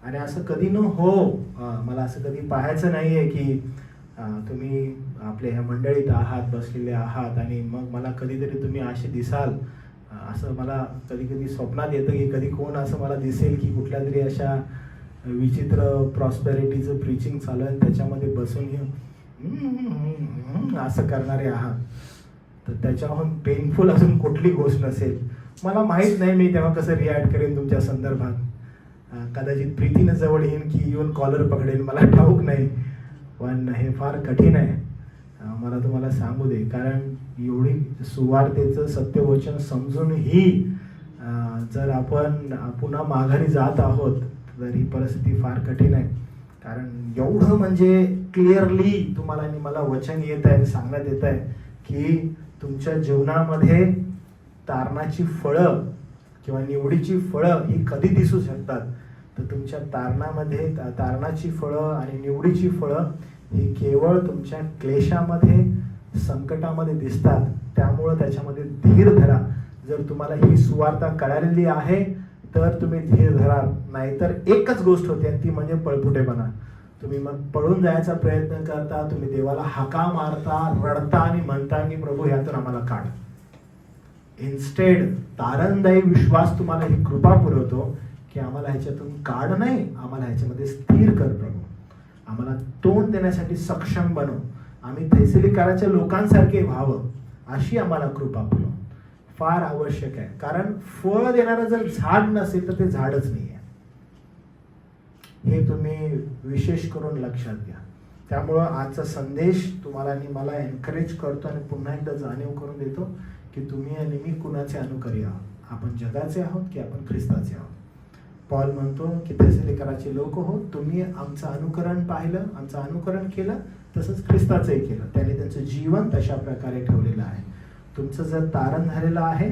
आणि असं कधी न हो, मला असं कधी पाहायचं नाहीये की तुम्ही आपल्या ह्या मंडळीत आहात, बसलेले आहात आणि मग मला कधीतरी तुम्ही असे दिसाल. असं मला कधी कधी स्वप्नात येतं की कधी कोण असं मला दिसेल की कुठल्या तरी अशा विचित्र प्रॉस्पेरिटीचं प्रीचिंग चालू आहे, त्याच्यामध्ये बसून असं करणारे आहात. तर त्याच्याहून पेनफुल अजून कुठली गोष्ट नसेल. मला माहीत नाही मी तेव्हा कसं रिॲक्ट करेन तुमच्या संदर्भात. कदाचित प्रीतीनं जवळ येईन की येऊन कॉलर पकडेन, मला ठाऊक नाही. पण हे फार कठीण आहे, मला तुम्हाला सांगू दे. कारण एवढी सुवार्तेचं सत्यवचन समजूनही जर आपण पुन्हा माघारी जात आहोत तर ही परिस्थिती फार कठीण आहे. कारण एवढं म्हणजे क्लिअरली तुम्हाला आणि मला वचन येत आहे, सांगण्यात येत आहे की तुमच्या जीवनामध्ये तारणाची फळं किंवा निवडीची फळं ही कधी दिसू शकतात, तर तुमच्या तारणाची फळं आणि निवडीची फळं ही केवळ तुमच्या क्लेशामध्ये, संकटामध्ये दिसतात. त्यामुळं त्याच्यामध्ये धीर धरा. जर तुम्हाला ही सुवार्ता कळालेली आहे तर तुम्ही धीर धरा, नाहीतर एकच गोष्ट होती आणि ती म्हणजे पळपुटेपणा. तुम्ही मग पळून जायचा प्रयत्न करता, तुम्ही देवाला हाका मारता, रडता आणि म्हणता की प्रभू ह्यातून आम्हाला काढ. इन्स्टेड तारणदायी विश्वास तुम्हाला ही कृपा पुरवतो की आम्हाला ह्याच्यातून काढ नाही, आम्हाला ह्याच्यामध्ये स्थिर कर प्रभू. आम्हाला तोंड देण्यासाठी सक्षम बनव. आम्ही थेसलिकाराच्या लोकांसारखे व्हावं अशी आम्हाला कृपा पुरव. फार आवश्यक आहे. कारण फळ देणारं जर झाड नसेल तर ते झाडच नाही आहे. हे तुम्ही विशेष करून लक्षात घ्या. त्यामुळं आजचा संदेश तुम्हाला आणि मला एनकरेज करतो आणि पुन्हा एकदा जाणीव करून देतो की तुम्ही आणि मी कुणाचे अनुकरी आहोत. आपण जगाचे आहोत की आपण ख्रिस्ताचे आहोत. पॉल म्हणतो की थेसलिकाराचे लोक हो, तुम्ही आमचं अनुकरण पाहिलं, आमचं अनुकरण केलं, तसंच ख्रिस्ताचंही केलं. त्याने त्यांचं जीवन तशा प्रकारे ठेवलेलं आहे. तुमचं जर तारण झालेलं आहे,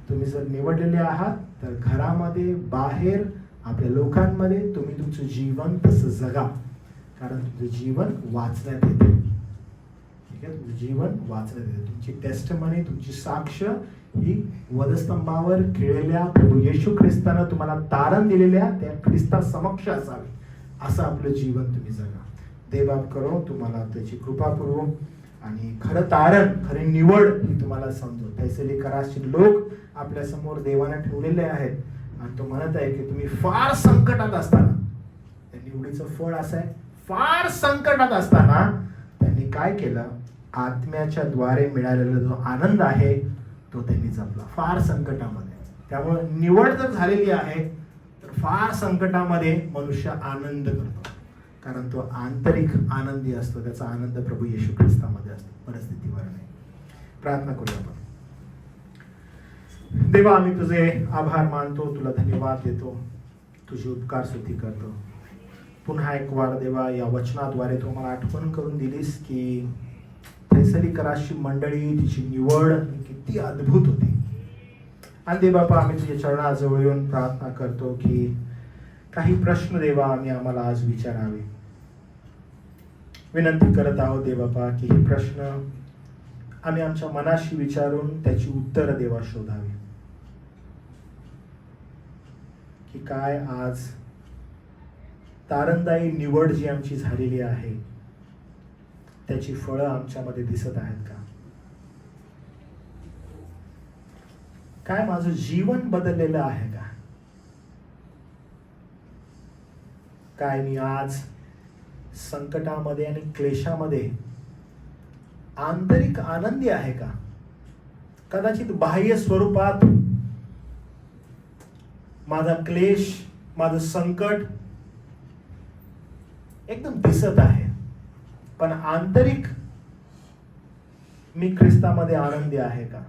तुम्ही जर निवडलेले आहात, तर घरामध्ये, बाहेर, आपल्या लोकांमध्ये तुम्ही तुमचं जीवन तसं जगा. कारण तुमचं जीवन वाचण्यात येते. ठीक आहे, तुमचं जीवन वाचण्यात येते. तुमची टेस्टमनी, तुमची साक्ष ही वधस्तंभावर खेळलेल्या प्रभू येशू ख्रिस्तानं तुम्हाला तारण दिलेल्या त्या ख्रिस्ता समक्ष असावे असं आपलं जीवन तुम्ही जगा. देवबाप करो तुम्हाला त्याची कृपा पुरवो आणि खरं तारण, खरी निवड ही तुम्हाला समजो. थेसलिकाराचे लोक आपल्या समोर देवाने ठेवलेले आहेत आणि तो म्हणत आहे की तुम्ही फार संकटात असताना, त्या निवडीचं फळ असं आहे, फार संकटात असताना त्यांनी काय केलं, आत्म्याच्या द्वारे मिळालेला जो आनंद आहे तो त्यांनी जपला फार संकटामध्ये. त्यामुळे निवड जर झालेली आहे तर फार संकटामध्ये मनुष्य आनंद करतो, कारण तो आंतरिक आनंदी असतो. त्याचा आनंद प्रभू येशू ख्रिस्तामध्ये असतो, परिस्थितीवर नाही. प्रार्थना करूया आपण. देवा, आम्ही तुझे आभार मानतो, तुला धन्यवाद देतो, तुझी उपकार स्तुती करतो. पुन्हा एक वार देवा, या वचनाद्वारे तू मला आठवण करून दिलीस की थेसलिकाराची मंडळी, तिची निवड किती अद्भुत होती. आणि देव बापा, आम्ही तुझ्या चरणाजवळ येऊन प्रार्थना करतो की काही प्रश्न देवा आम्हाला आज विचारावे. विनंती करत आहोत देव बापा की हे प्रश्न आम्ही आमच्या मनाशी विचारून त्याची उत्तर देवा शोधावी. की काय आज तारणदायी निवड जी आमची झालेली आहे त्याची फळं आमच्यामध्ये दिसत आहेत का? काय माझं जीवन बदललेलं आहे का? काय मी आज संकटामध्ये आणि क्लेशामध्ये आंतरिक आनंदी आहे का? कदाचित बाह्य स्वरूपात माझा क्लेश, माझं संकट एकदम दिसत आहे, पण आंतरिक मी ख्रिस्तामध्ये आनंदी आहे का?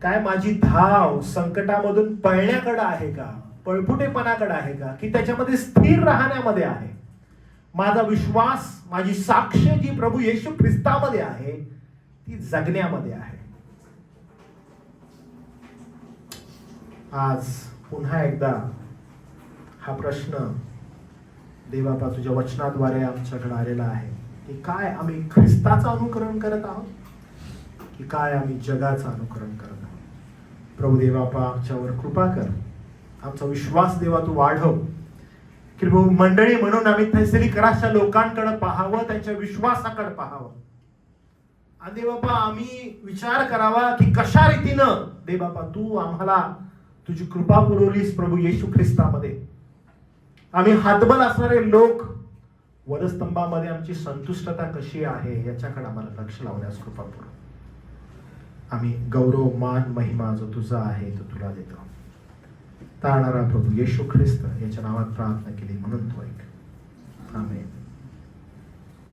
काय माझी धाव संकटामधून पळण्याकडे आहे का, पळपुटेपणाकडे आहे का, की त्याच्यामध्ये स्थिर राहण्यामध्ये आहे? माझा विश्वास, माझी साक्ष जी प्रभू येशू ख्रिस्तामध्ये आहे ती जगण्यामध्ये आहे. आज पुन्हा एकदा हा प्रश्न देवापा तुझ्या वचनाद्वारे आमच्याकडे आलेला आहे की काय आम्ही ख्रिस्ताचं अनुकरण करत आहोत की काय आम्ही जगाचं अनुकरण करत आहोत? प्रभू देवापा आमच्यावर कृपा कर, आमचा विश्वास देवा तू वाढव की प्रभू मंडळी म्हणून आम्ही थेसलिकाराच्या लोकांकडे पाहावं, त्यांच्या विश्वासाकडे पाहावं. आणि देवापा आम्ही विचार करावा की कशा रीतीनं देवापा तू आम्हाला तुझी कृपा पुरवलीस प्रभू येशू ख्रिस्तामध्ये. आम्ही हातबल असणारे लोक, वधस्तंभामध्ये आमची संतुष्टता कशी आहे याच्याकडे आम्हाला लक्ष लावण्यास कृपा पुरव. आम्ही गौरव, मान, महिमा जो तुझा आहे तो तुला देतो. तारणारा प्रभू येशू ख्रिस्त याच्या नावात प्रार्थना केली म्हणून तो ऐक. आमेन.